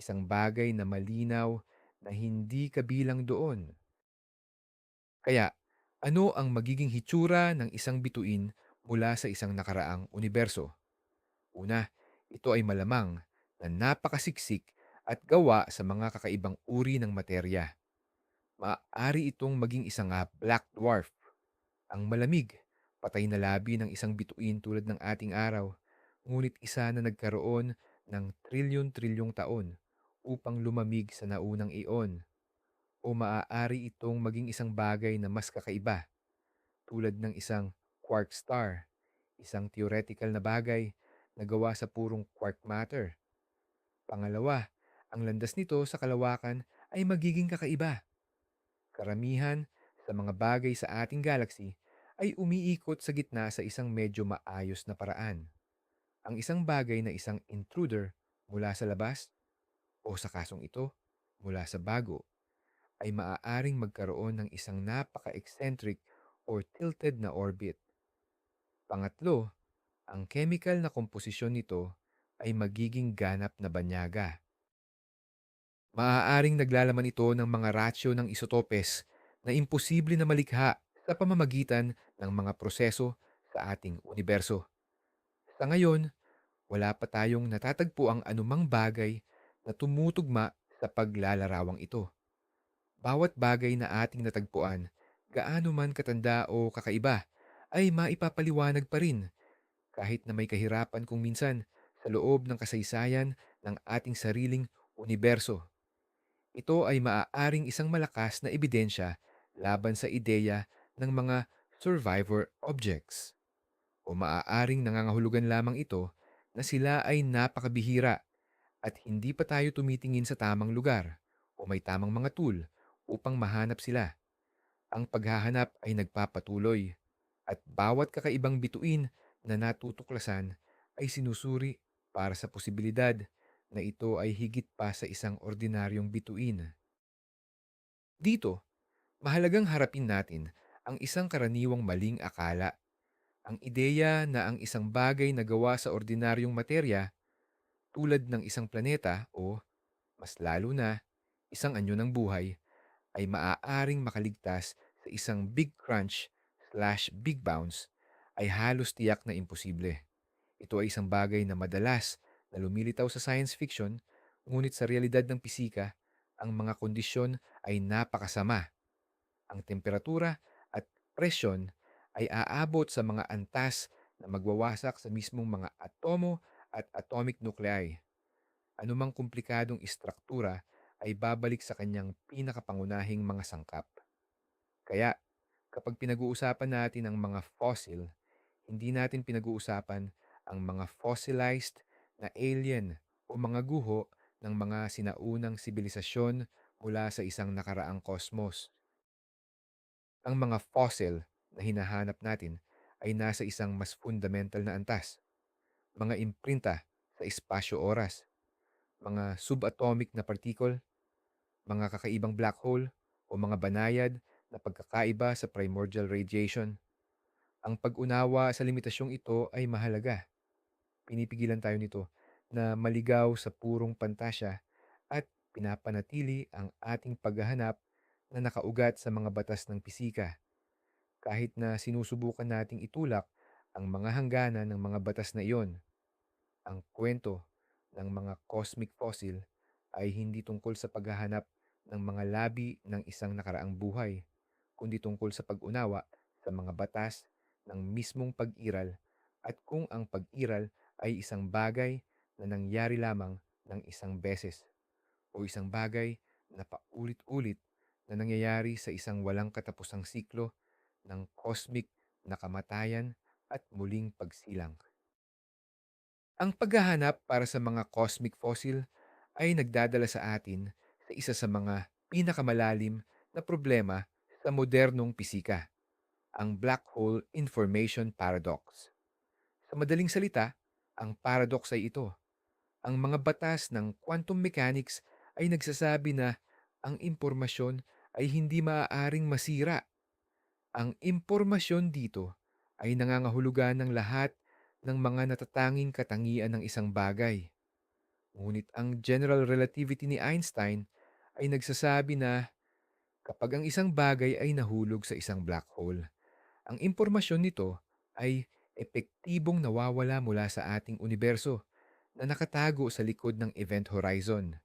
isang bagay na malinaw na hindi kabilang doon. Kaya, ano ang magiging hitsura ng isang bituin mula sa isang nakaraang universo? Una, ito ay malamang na napakasiksik at gawa sa mga kakaibang uri ng materya. Maaari itong maging isang black dwarf, ang malamig, patay na labi ng isang bituin tulad ng ating araw, ngunit isa na nagkaroon ng trilyon-trilyong taon upang lumamig sa naunang eon. O maaari itong maging isang bagay na mas kakaiba, tulad ng isang quark star, isang theoretical na bagay na gawa sa purong quark matter. Pangalawa, ang landas nito sa kalawakan ay magiging kakaiba. Karamihan sa mga bagay sa ating galaxy ay umiikot sa gitna sa isang medyo maayos na paraan. Ang isang bagay na isang intruder mula sa labas o sa kasong ito mula sa bago ay maaaring magkaroon ng isang napaka-eccentric or tilted na orbit. Pangatlo, ang chemical na komposisyon nito ay magiging ganap na banyaga. Maaaring naglalaman ito ng mga rasyo ng isotopes na imposible na malikha sa pamamagitan ng mga proseso sa ating universo. Sa ngayon, wala pa tayong natatagpo ang anumang bagay na tumutugma sa paglalarawang ito. Bawat bagay na ating natagpuan, gaano man katanda o kakaiba, ay maipapaliwanag pa rin kahit na may kahirapan kung minsan sa loob ng kasaysayan ng ating sariling universo. Ito ay maaaring isang malakas na ebidensya laban sa ideya ng mga survivor objects. O maaaring nangangahulugan lamang ito na sila ay napakabihira at hindi pa tayo tumitingin sa tamang lugar o may tamang mga tool upang mahanap sila. Ang paghahanap ay nagpapatuloy at bawat kakaibang bituin na natutuklasan ay sinusuri para sa posibilidad na ito ay higit pa sa isang ordinaryong bituin. Dito, mahalagang harapin natin ang isang karaniwang maling akala. Ang ideya na ang isang bagay na gawa sa ordinaryong materya tulad ng isang planeta o, mas lalo na, isang anyo ng buhay ay maaaring makaligtas sa isang big crunch/big bounce ay halos tiyak na imposible. Ito ay isang bagay na madalas na lumilitaw sa science fiction, ngunit sa realidad ng pisika, ang mga kondisyon ay napakasama. Ang temperatura at presyon ay aabot sa mga antas na magwawasak sa mismong mga atomo at atomic nuclei. Anumang komplikadong istruktura ay babalik sa kanyang pinakapangunahing mga sangkap. Kaya, kapag pinag-uusapan natin ang mga fossil, hindi natin pinag-uusapan ang mga fossilized na alien o mga guho ng mga sinaunang sibilisasyon mula sa isang nakaraang kosmos. Ang mga fossil na hinahanap natin ay nasa isang mas fundamental na antas, mga imprinta sa espasyo-oras, mga subatomic na particle, mga kakaibang black hole o mga banayad na pagkakaiba sa primordial radiation. Ang pag-unawa sa limitasyong ito ay mahalaga. Pinipigilan tayo nito na maligaw sa purong pantasya at pinapanatili ang ating paghahanap na nakaugat sa mga batas ng pisika. Kahit na sinusubukan nating itulak Ang mga hangganan ng mga batas na iyon, ang kwento ng mga cosmic fossil ay hindi tungkol sa paghahanap ng mga labi ng isang nakaraang buhay, kundi tungkol sa pag-unawa sa mga batas ng mismong pag-iral at kung ang pag-iral ay isang bagay na nangyari lamang ng isang beses o isang bagay na paulit-ulit na nangyayari sa isang walang katapusang siklo ng cosmic na kamatayan at muling pagsilang. Ang paghahanap para sa mga cosmic fossil ay nagdadala sa atin sa isa sa mga pinakamalalim na problema sa modernong pisika, ang black hole information paradox. Sa madaling salita, ang paradox ay ito. Ang mga batas ng quantum mechanics ay nagsasabi na ang impormasyon ay hindi maaaring masira. Ang impormasyon dito ay nangangahulugan ng lahat ng mga natatanging katangian ng isang bagay. Ngunit ang general relativity ni Einstein ay nagsasabi na kapag ang isang bagay ay nahulog sa isang black hole, ang impormasyon nito ay epektibong nawawala mula sa ating universo na nakatago sa likod ng event horizon.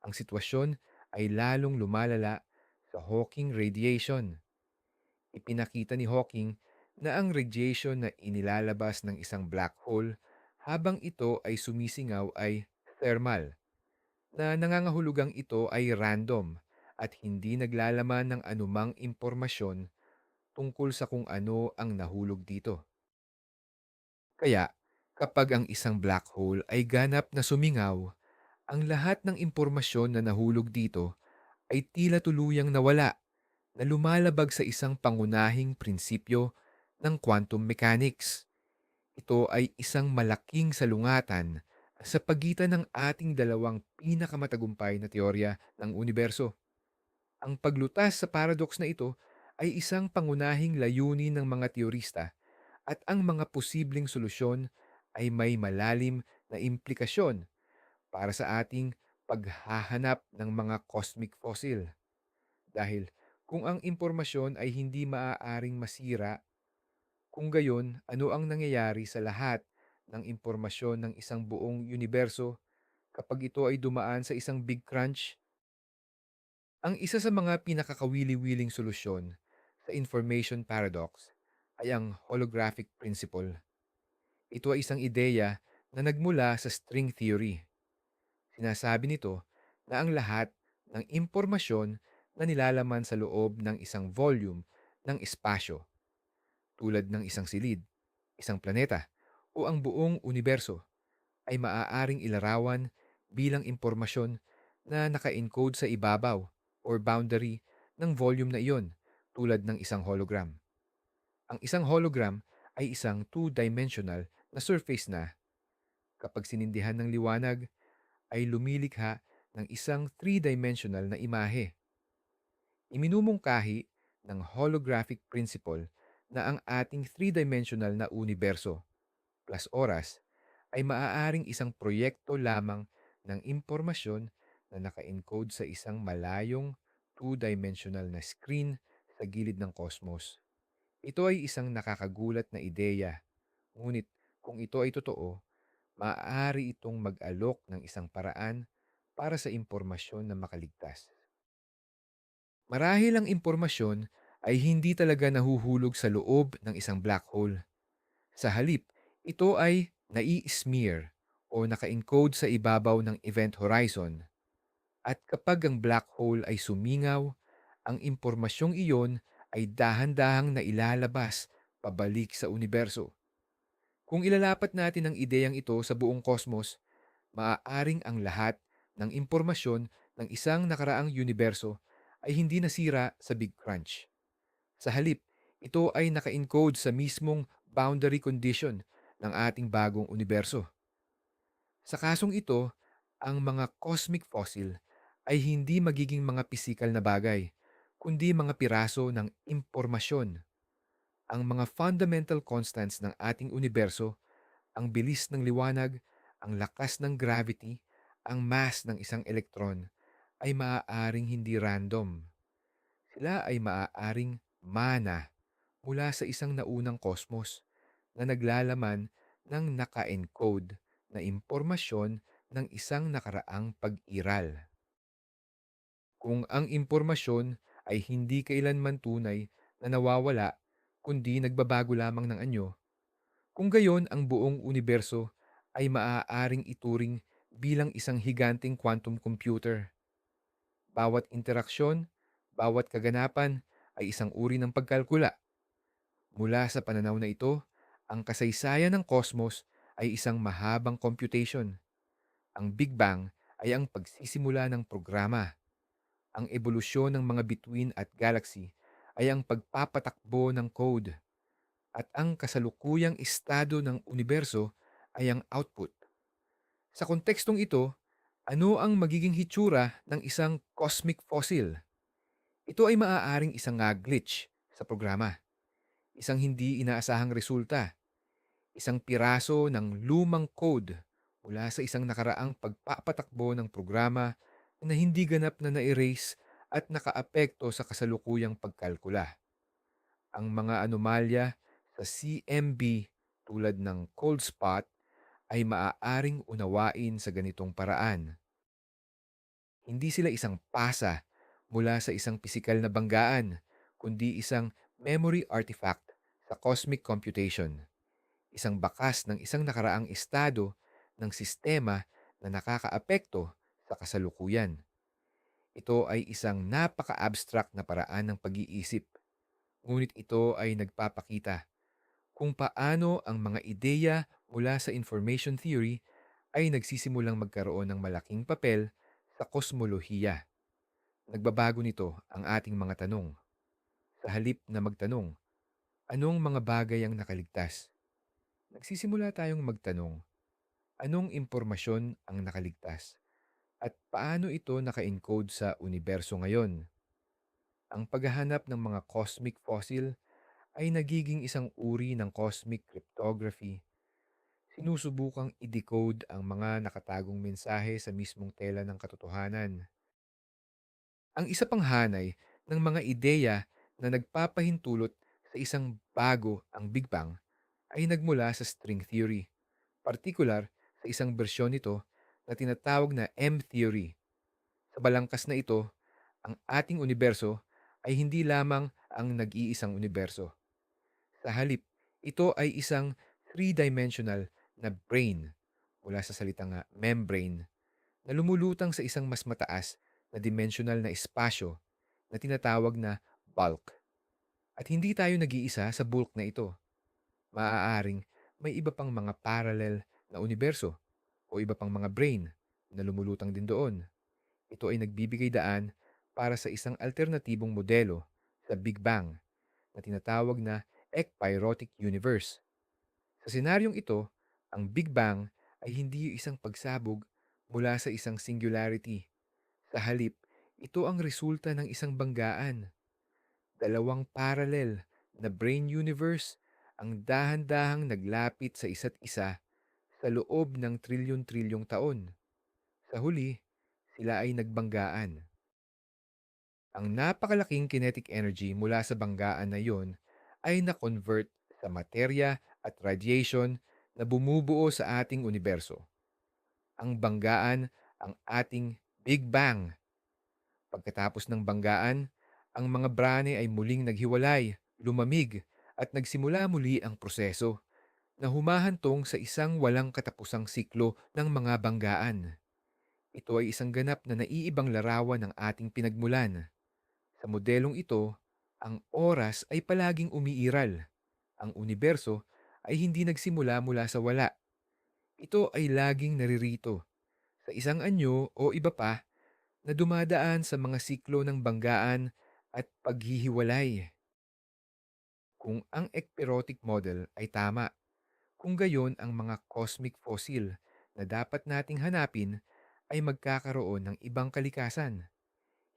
Ang sitwasyon ay lalong lumalala sa Hawking radiation. Ipinakita ni Hawking na ang radiation na inilalabas ng isang black hole habang ito ay sumisingaw ay thermal, na nangangahulugang ito ay random at hindi naglalaman ng anumang impormasyon tungkol sa kung ano ang nahulog dito. Kaya, kapag ang isang black hole ay ganap na sumingaw, ang lahat ng impormasyon na nahulog dito ay tila tuluyang nawala, na lumalabag sa isang pangunahing prinsipyo ng quantum mechanics. Ito ay isang malaking salungatan sa pagitan ng ating dalawang pinakamatagumpay na teorya ng universo. Ang paglutas sa paradox na ito ay isang pangunahing layunin ng mga teorista at ang mga posibleng solusyon ay may malalim na implikasyon para sa ating paghahanap ng mga cosmic fossil. Dahil kung ang impormasyon ay hindi maaaring masira, kung gayon, ano ang nangyayari sa lahat ng impormasyon ng isang buong universo kapag ito ay dumaan sa isang big crunch? Ang isa sa mga pinakakawili-wiling solusyon sa information paradox ay ang holographic principle. Ito ay isang ideya na nagmula sa string theory. Sinasabi nito na ang lahat ng impormasyon na nilalaman sa loob ng isang volume ng espasyo, tulad ng isang silid, isang planeta, o ang buong universo, ay maaaring ilarawan bilang impormasyon na naka-encode sa ibabaw or boundary ng volume na iyon, tulad ng isang hologram. Ang isang hologram ay isang two-dimensional na surface na, kapag sinindihan ng liwanag, ay lumilikha ng isang three-dimensional na imahe. Iminumungkahi ng holographic principle na ang ating three-dimensional na universo plus oras ay maaaring isang proyekto lamang ng impormasyon na naka-encode sa isang malayong two-dimensional na screen sa gilid ng kosmos. Ito ay isang nakakagulat na ideya, ngunit kung ito ay totoo, maaari itong mag-alok ng isang paraan para sa impormasyon na makaligtas. Marahil ang impormasyon ay hindi talaga nahuhulog sa loob ng isang black hole. Sa halip, ito ay nai-smear o naka-encode sa ibabaw ng event horizon. At kapag ang black hole ay sumingaw, ang impormasyong iyon ay dahan-dahang na ilalabas pabalik sa universo. Kung ilalapat natin ang ideyang ito sa buong kosmos, maaaring ang lahat ng impormasyon ng isang nakaraang universo ay hindi nasira sa Big Crunch. Sa halip, ito ay naka-encode sa mismong boundary condition ng ating bagong universo. Sa kasong ito, ang mga cosmic fossil ay hindi magiging mga pisikal na bagay, kundi mga piraso ng impormasyon. Ang mga fundamental constants ng ating universo, ang bilis ng liwanag, ang lakas ng gravity, ang mass ng isang elektron, ay maaaring hindi random. Sila ay maaaring mana mula sa isang naunang kosmos na naglalaman ng naka-encode na impormasyon ng isang nakaraang pag-iral. Kung ang impormasyon ay hindi kailanman tunay na nawawala kundi nagbabago lamang ng anyo, kung gayon ang buong universo ay maaaring ituring bilang isang higanting quantum computer. Bawat interaksyon, bawat kaganapan ay isang uri ng pagkalkula. Mula sa pananaw na ito, ang kasaysayan ng kosmos ay isang mahabang computation. Ang Big Bang ay ang pagsisimula ng programa. Ang ebolusyon ng mga bituin at galaxy ay ang pagpapatakbo ng code. At ang kasalukuyang estado ng universo ay ang output. Sa kontekstong ito, ano ang magiging hitsura ng isang cosmic fossil? Ito ay maaaring isang glitch sa programa, isang hindi inaasahang resulta, isang piraso ng lumang code mula sa isang nakaraang pagpapatakbo ng programa na hindi ganap na na-erase at nakaapekto sa kasalukuyang pagkalkula. Ang mga anomalya sa CMB tulad ng cold spot ay maaaring unawain sa ganitong paraan. Hindi sila isang pasa mula sa isang pisikal na banggaan, kundi isang memory artifact sa cosmic computation. Isang bakas ng isang nakaraang estado ng sistema na nakakaapekto sa kasalukuyan. Ito ay isang napaka-abstract na paraan ng pag-iisip, ngunit ito ay nagpapakita kung paano ang mga ideya mula sa information theory ay nagsisimulang magkaroon ng malaking papel sa kosmolohiya. Nagbabago nito ang ating mga tanong. Sa halip na magtanong, anong mga bagay ang nakaligtas? Nagsisimula tayong magtanong, anong impormasyon ang nakaligtas? At paano ito naka-encode sa universo ngayon? Ang paghahanap ng mga cosmic fossil ay nagiging isang uri ng cosmic cryptography. Sinusubukang i-decode ang mga nakatagong mensahe sa mismong tela ng katotohanan. Ang isa pang hanay ng mga ideya na nagpapahintulot sa isang bago ang Big Bang ay nagmula sa string theory, partikular sa isang bersyon nito na tinatawag na M-theory. Sa balangkas na ito, ang ating universo ay hindi lamang ang nag-iisang universo. Sa halip, ito ay isang three-dimensional na brain mula sa salitang membrane na lumulutang sa isang mas mataas na dimensional na espasyo na tinatawag na bulk. At hindi tayo nag-iisa sa bulk na ito. Maaaring may iba pang mga parallel na universo o iba pang mga brain na lumulutang din doon. Ito ay nagbibigay daan para sa isang alternatibong modelo sa Big Bang na tinatawag na ekpyrotic universe. Sa senaryong ito, ang Big Bang ay hindi isang pagsabog mula sa isang singularity. Sa halip, ito ang resulta ng isang banggaan. Dalawang parallel na brain universe ang dahan-dahang naglapit sa isa't isa sa loob ng trilyon-trilyong taon. Sa huli, sila ay nagbanggaan. Ang napakalaking kinetic energy mula sa banggaan na iyon ay na-convert sa materya at radiation na bumubuo sa ating universo. Ang banggaan ang ating Big Bang. Pagkatapos ng banggaan, ang mga brane ay muling naghiwalay, lumamig, at nagsimula muli ang proseso na humahantong sa isang walang katapusang siklo ng mga banggaan. Ito ay isang ganap na naiibang larawan ng ating pinagmulan. Sa modelong ito, ang oras ay palaging umiiral. Ang universo ay hindi nagsimula mula sa wala. Ito ay laging naririto sa isang anyo o iba pa na dumadaan sa mga siklo ng banggaan at paghihiwalay. Kung ang ekperotic model ay tama, kung gayon ang mga cosmic fossil na dapat nating hanapin ay magkakaroon ng ibang kalikasan.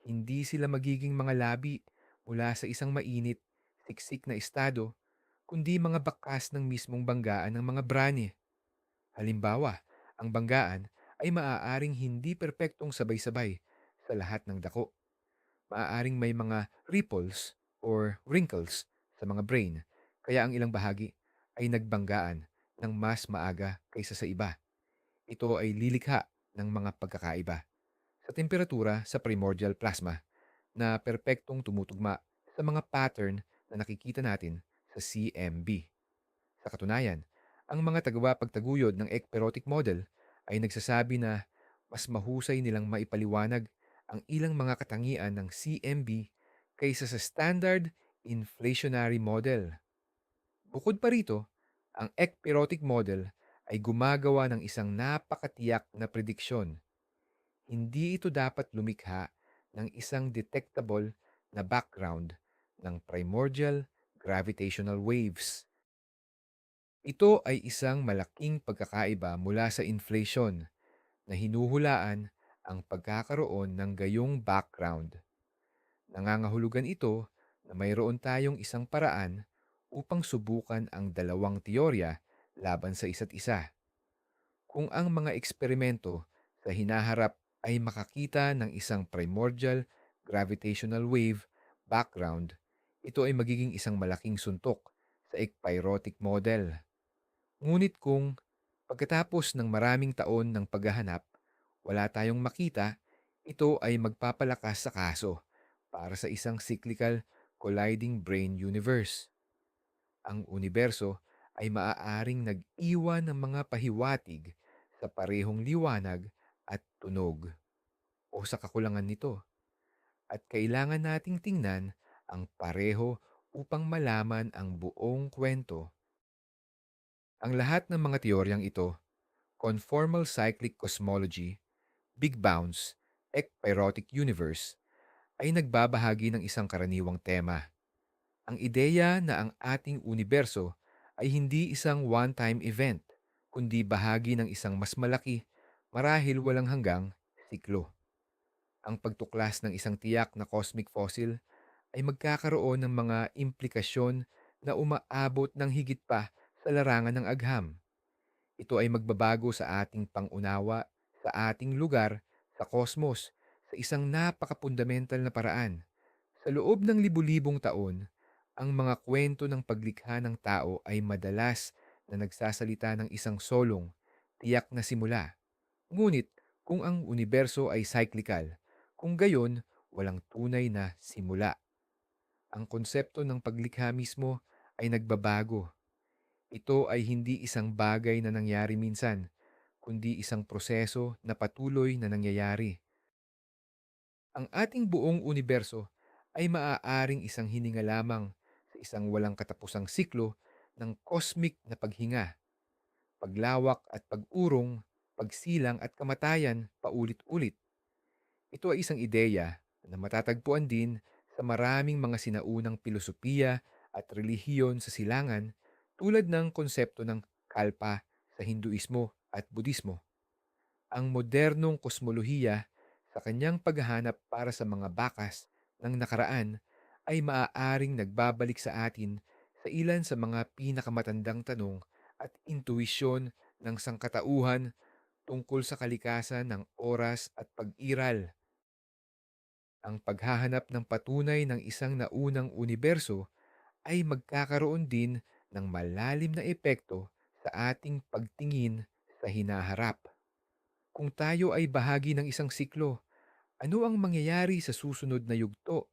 Hindi sila magiging mga labi mula sa isang mainit, siksik na estado, kundi mga bakas ng mismong banggaan ng mga brane. Halimbawa, ang banggaan ay maaaring hindi perpektong sabay-sabay sa lahat ng dako. Maaaring may mga ripples or wrinkles sa mga brain, kaya ang ilang bahagi ay nagbanggaan ng mas maaga kaysa sa iba. Ito ay lilikha ng mga pagkakaiba sa temperatura sa primordial plasma na perpektong tumutugma sa mga pattern na nakikita natin sa CMB. Sa katunayan, ang mga tagapagtaguyod ng ekperotic model ay nagsasabi na mas mahusay nilang maipaliwanag ang ilang mga katangian ng CMB kaysa sa standard inflationary model. Bukod pa rito, ang ekperotic model ay gumagawa ng isang napakatiyak na prediksyon. Hindi ito dapat lumikha ng isang detectable na background ng primordial gravitational waves. Ito ay isang malaking pagkakaiba mula sa inflation na hinuhulaan ang pagkakaroon ng gayong background. Nangangahulugan ito na mayroon tayong isang paraan upang subukan ang dalawang teorya laban sa isa't isa. Kung ang mga eksperimento sa hinaharap ay makakita ng isang primordial gravitational wave background, ito ay magiging isang malaking suntok sa ekpyrotic model. Ngunit kung pagkatapos ng maraming taon ng paghahanap, wala tayong makita, ito ay magpapalakas sa kaso para sa isang cyclical colliding brain universe. Ang universo ay maaaring nag-iwan ng mga pahiwatig sa parehong liwanag at tunog o sa kakulangan nito, at kailangan nating tingnan ang pareho upang malaman ang buong kwento. Ang lahat ng mga teoryang ito, conformal cyclic cosmology, Big Bounce, ekpyrotic universe, ay nagbabahagi ng isang karaniwang tema. Ang ideya na ang ating universo ay hindi isang one-time event, kundi bahagi ng isang mas malaki, marahil walang hanggang, siklo. Ang pagtuklas ng isang tiyak na cosmic fossil ay magkakaroon ng mga implikasyon na umaabot ng higit pa sa larangan ng agham. Ito ay magbabago sa ating pangunawa sa ating lugar sa kosmos sa isang napakapundamental na paraan. Sa loob ng libu-libong taon, ang mga kwento ng paglikha ng tao ay madalas na nagsasalita ng isang solong, tiyak na simula. Ngunit kung ang universo ay cyclical, kung gayon, walang tunay na simula. Ang konsepto ng paglikha mismo ay nagbabago. Ito ay hindi isang bagay na nangyari minsan, kundi isang proseso na patuloy na nangyayari. Ang ating buong universo ay maaaring isang hininga lamang sa isang walang katapusang siklo ng cosmic na paghinga, paglawak at pag-urong, pagsilang at kamatayan paulit-ulit. Ito ay isang ideya na matatagpuan din sa maraming mga sinaunang pilosopiya at relihiyon sa silangan, tulad ng konsepto ng kalpa sa Hinduismo at Budismo. Ang modernong kosmolohiya sa kanyang paghahanap para sa mga bakas ng nakaraan ay maaaring nagbabalik sa atin sa ilan sa mga pinakamatandang tanong at intuisyon ng sangkatauhan tungkol sa kalikasan ng oras at pag-iral. Ang paghahanap ng patunay ng isang naunang universo ay magkakaroon din ng malalim na epekto sa ating pagtingin sa hinaharap. Kung tayo ay bahagi ng isang siklo, ano ang mangyayari sa susunod na yugto?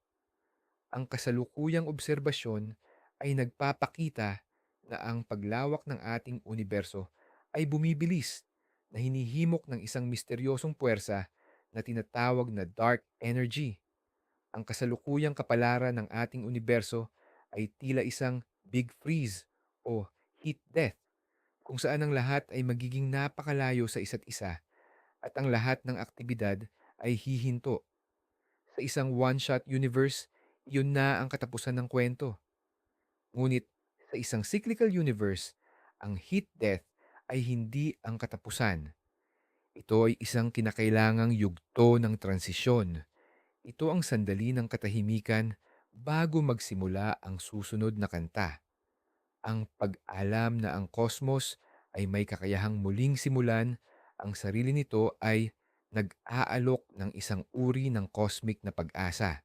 Ang kasalukuyang obserbasyon ay nagpapakita na ang paglawak ng ating universo ay bumibilis, na hinihimok ng isang misteryosong puwersa na tinatawag na dark energy. Ang kasalukuyang kapalaran ng ating universo ay tila isang big freeze o heat death, kung saan ang lahat ay magiging napakalayo sa isa't isa at ang lahat ng aktibidad ay hihinto. Sa isang one-shot universe, iyon na ang katapusan ng kwento. Ngunit sa isang cyclical universe, ang heat death ay hindi ang katapusan. Ito ay isang kinakailangang yugto ng transisyon. Ito ang sandali ng katahimikan bago magsimula ang susunod na kanta. Ang pag-alam na ang kosmos ay may kakayahang muling simulan, ang sarili nito ay nag-aalok ng isang uri ng cosmic na pag-asa.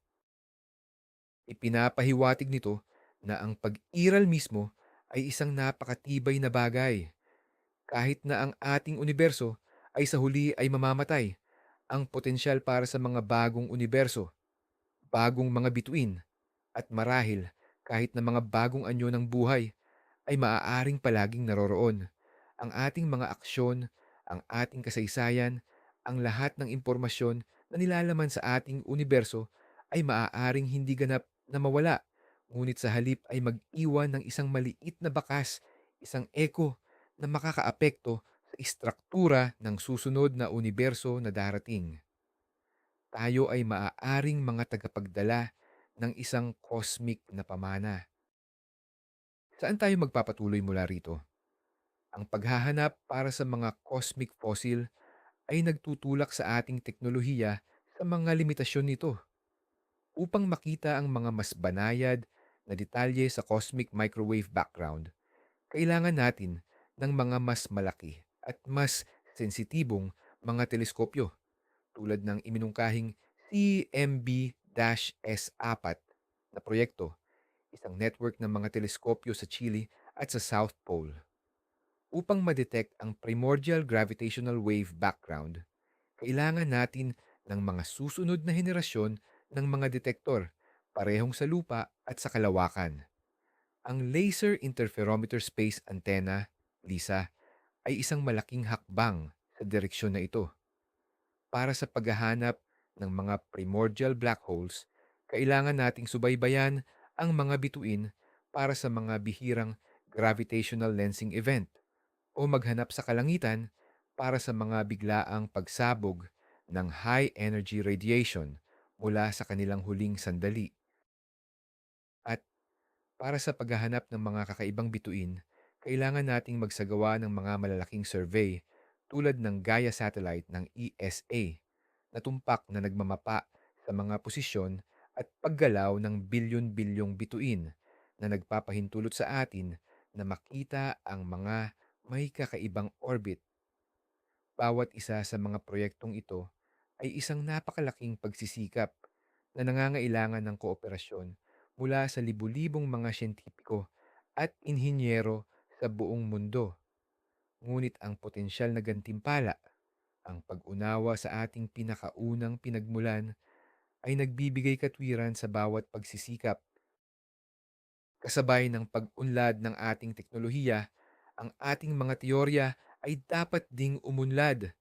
Ipinapahiwatig nito na ang pag-iral mismo ay isang napakatibay na bagay. Kahit na ang ating universo ay sa huli ay mamamatay, ang potensyal para sa mga bagong universo, bagong mga bituin, at marahil kahit na mga bagong anyo ng buhay ay maaaring palaging naroroon. Ang ating mga aksyon, ang ating kasaysayan, ang lahat ng impormasyon na nilalaman sa ating universo ay maaaring hindi ganap na mawala. Ngunit sa halip ay mag-iwan ng isang maliit na bakas, isang eko na makakaapekto sa istruktura ng susunod na universo na darating. Tayo ay maaaring mga tagapagdala ng isang cosmic na pamana. Saan tayo magpapatuloy mula rito? Ang paghahanap para sa mga cosmic fossil ay nagtutulak sa ating teknolohiya sa mga limitasyon nito. Upang makita ang mga mas banayad na detalye sa cosmic microwave background, kailangan natin ng mga mas malaki at mas sensitibong mga teleskopyo tulad ng iminungkahing CMB-S4 na proyekto, isang network ng mga teleskopyo sa Chile at sa South Pole. Upang ma-detect ang primordial gravitational wave background, kailangan natin ng mga susunod na henerasyon ng mga detektor parehong sa lupa at sa kalawakan. Ang Laser Interferometer Space Antenna, LISA, ay isang malaking hakbang sa direksyon na ito. Para sa paghahanap ng mga primordial black holes, kailangan nating subaybayan ang mga bituin para sa mga bihirang gravitational lensing event o maghanap sa kalangitan para sa mga biglaang pagsabog ng high-energy radiation mula sa kanilang huling sandali. At para sa paghahanap ng mga kakaibang bituin, kailangan nating magsagawa ng mga malalaking survey tulad ng Gaia satellite ng ESA na tumpak na nagmamapa sa mga posisyon at paggalaw ng bilyon-bilyong bituin na nagpapahintulot sa atin na makita ang mga may kakaibang orbit. Bawat isa sa mga proyektong ito ay isang napakalaking pagsisikap na nangangailangan ng kooperasyon mula sa libu-libong mga siyentipiko at inhinyero sa buong mundo. Ngunit ang potensyal na gantimpala, ang pag-unawa sa ating pinakaunang pinagmulan, ay nagbibigay katwiran sa bawat pagsisikap. Kasabay ng pag-unlad ng ating teknolohiya, ang ating mga teorya ay dapat ding umunlad.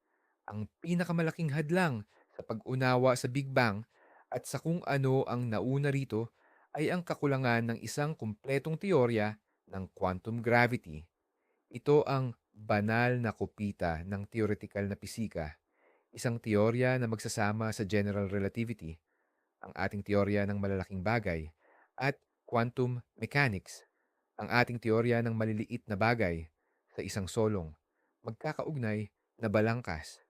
Ang pinakamalaking hadlang sa pag-unawa sa Big Bang at sa kung ano ang nauna rito ay ang kakulangan ng isang kumpletong teorya ng quantum gravity. Ito ang banal na kopita ng theoretical na pisika, isang teorya na magsasama sa general relativity, ang ating teorya ng malalaking bagay, at quantum mechanics, ang ating teorya ng maliliit na bagay sa isang solong, magkakaugnay na balangkas.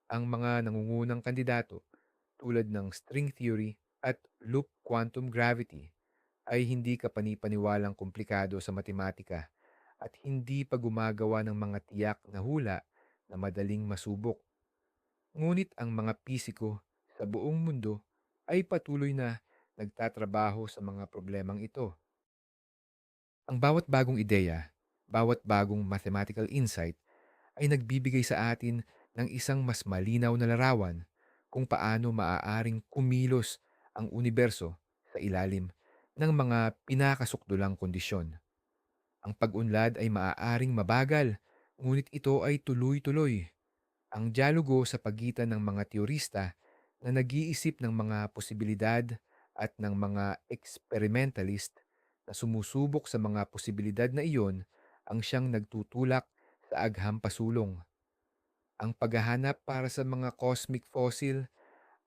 Ang mga nangungunang kandidato tulad ng string theory at loop quantum gravity ay hindi kapanipaniwalang komplikado sa matematika at hindi pa gumagawa ng mga tiyak na hula na madaling masubok. Ngunit ang mga pisiko sa buong mundo ay patuloy na nagtatrabaho sa mga problemang ito. Ang bawat bagong ideya, bawat bagong mathematical insight ay nagbibigay sa atin ng isang mas malinaw na larawan kung paano maaaring kumilos ang universo sa ilalim ng mga pinakasukdulang kondisyon. Ang pag-unlad ay maaaring mabagal, ngunit ito ay tuloy-tuloy. Ang dialogo sa pagitan ng mga teorista na nag-iisip ng mga posibilidad at ng mga experimentalist na sumusubok sa mga posibilidad na iyon ang siyang nagtutulak sa agham pasulong. Ang paghahanap para sa mga cosmic fossil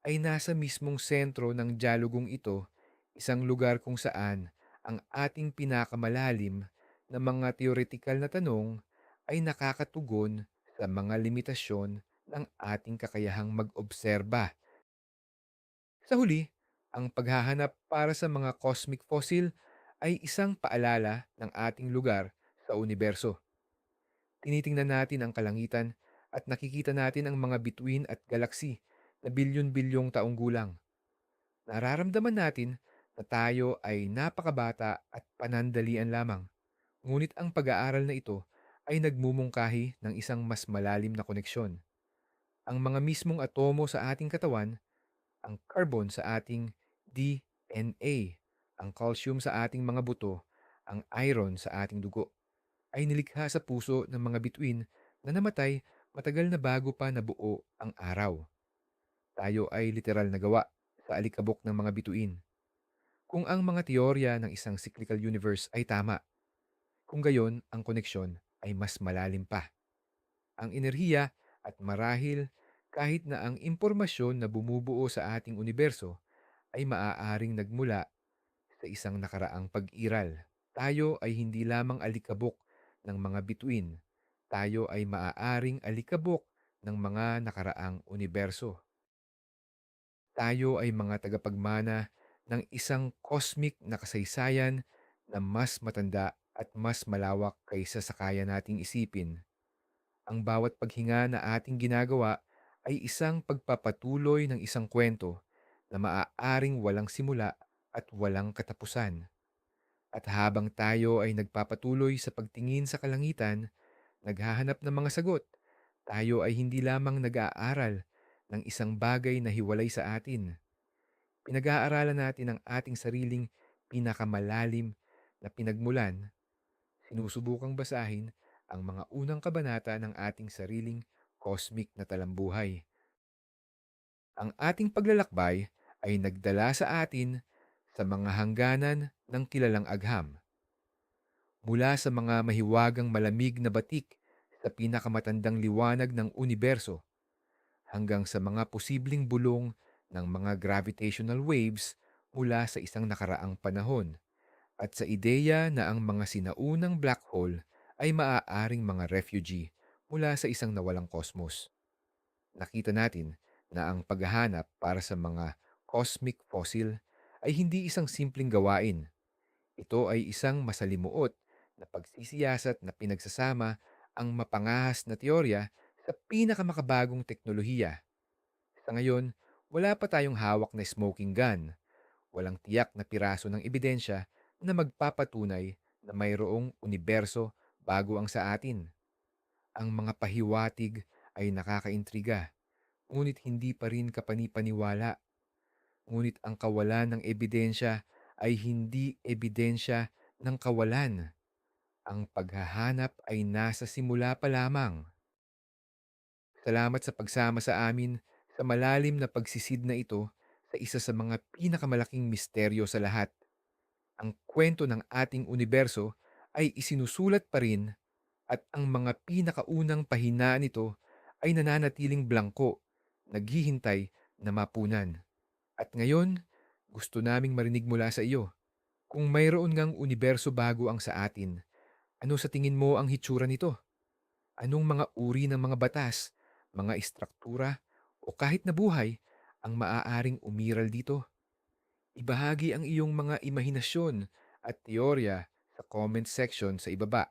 ay nasa mismong sentro ng diyalogong ito, isang lugar kung saan ang ating pinakamalalim na mga teoretikal na tanong ay nakakatugon sa mga limitasyon ng ating kakayahang mag-obserba. Sa huli, ang paghahanap para sa mga cosmic fossil ay isang paalala ng ating lugar sa universo. Tinitingnan natin ang kalangitan at nakikita natin ang mga bituin at galaksi na bilyon-bilyong taong gulang. Nararamdaman natin na tayo ay napakabata at panandalian lamang. Ngunit ang pag-aaral na ito ay nagmumungkahi ng isang mas malalim na koneksyon. Ang mga mismong atomo sa ating katawan, ang carbon sa ating DNA, ang calcium sa ating mga buto, ang iron sa ating dugo, ay nilikha sa puso ng mga bituin na namatay matagal na bago pa nabuo ang araw. Tayo ay literal na gawa sa alikabok ng mga bituin. Kung ang mga teorya ng isang cyclical universe ay tama, kung gayon ang koneksyon ay mas malalim pa. Ang enerhiya at marahil kahit na ang impormasyon na bumubuo sa ating universo ay maaaring nagmula sa isang nakaraang pag-iral. Tayo ay hindi lamang alikabok ng mga bituin. Tayo ay maaaring alikabok ng mga nakaraang universo. Tayo ay mga tagapagmana ng isang cosmic na kasaysayan na mas matanda at mas malawak kaysa sa kaya nating isipin. Ang bawat paghinga na ating ginagawa ay isang pagpapatuloy ng isang kwento na maaaring walang simula at walang katapusan. At habang tayo ay nagpapatuloy sa pagtingin sa kalangitan, naghahanap ng mga sagot, tayo ay hindi lamang nag-aaral ng isang bagay na hiwalay sa atin. Pinag-aaralan natin ang ating sariling pinakamalalim na pinagmulan. Sinusubukang basahin ang mga unang kabanata ng ating sariling cosmic na talambuhay. Ang ating paglalakbay ay nagdala sa atin sa mga hangganan ng kilalang agham, mula sa mga mahiwagang malamig na batik sa pinakamatandang liwanag ng universo hanggang sa mga posibleng bulong ng mga gravitational waves mula sa isang nakaraang panahon, at sa ideya na ang mga sinaunang black hole ay maaaring mga refugee mula sa isang nawalang kosmos. Nakita natin na ang paghahanap para sa mga cosmic fossil ay hindi isang simpleng gawain. Ito ay isang masalimuot na pagsisiyasat na pinagsasama ang mapangahas na teorya sa pinakamakabagong teknolohiya. Sa ngayon, wala pa tayong hawak na smoking gun, walang tiyak na piraso ng ebidensya na magpapatunay na mayroong universo bago ang sa atin. Ang mga pahiwatig ay nakakaintriga, ngunit hindi pa rin kapanipaniwala. Ngunit ang kawalan ng ebidensya ay hindi ebidensya ng kawalan. Ang paghahanap ay nasa simula pa lamang. Salamat sa pagsama sa amin sa malalim na pagsisid na ito sa isa sa mga pinakamalaking misteryo sa lahat. Ang kwento ng ating universo ay isinusulat pa rin, at ang mga pinakaunang pahina nito ay nananatiling blangko, naghihintay na mapunan. At ngayon, gusto naming marinig mula sa iyo. Kung mayroon ngang universo bago ang sa atin, ano sa tingin mo ang hitsura nito? Anong mga uri ng mga batas, mga istruktura, o kahit na buhay ang maaaring umiral dito? Ibahagi ang iyong mga imahinasyon at teorya sa comment section sa ibaba.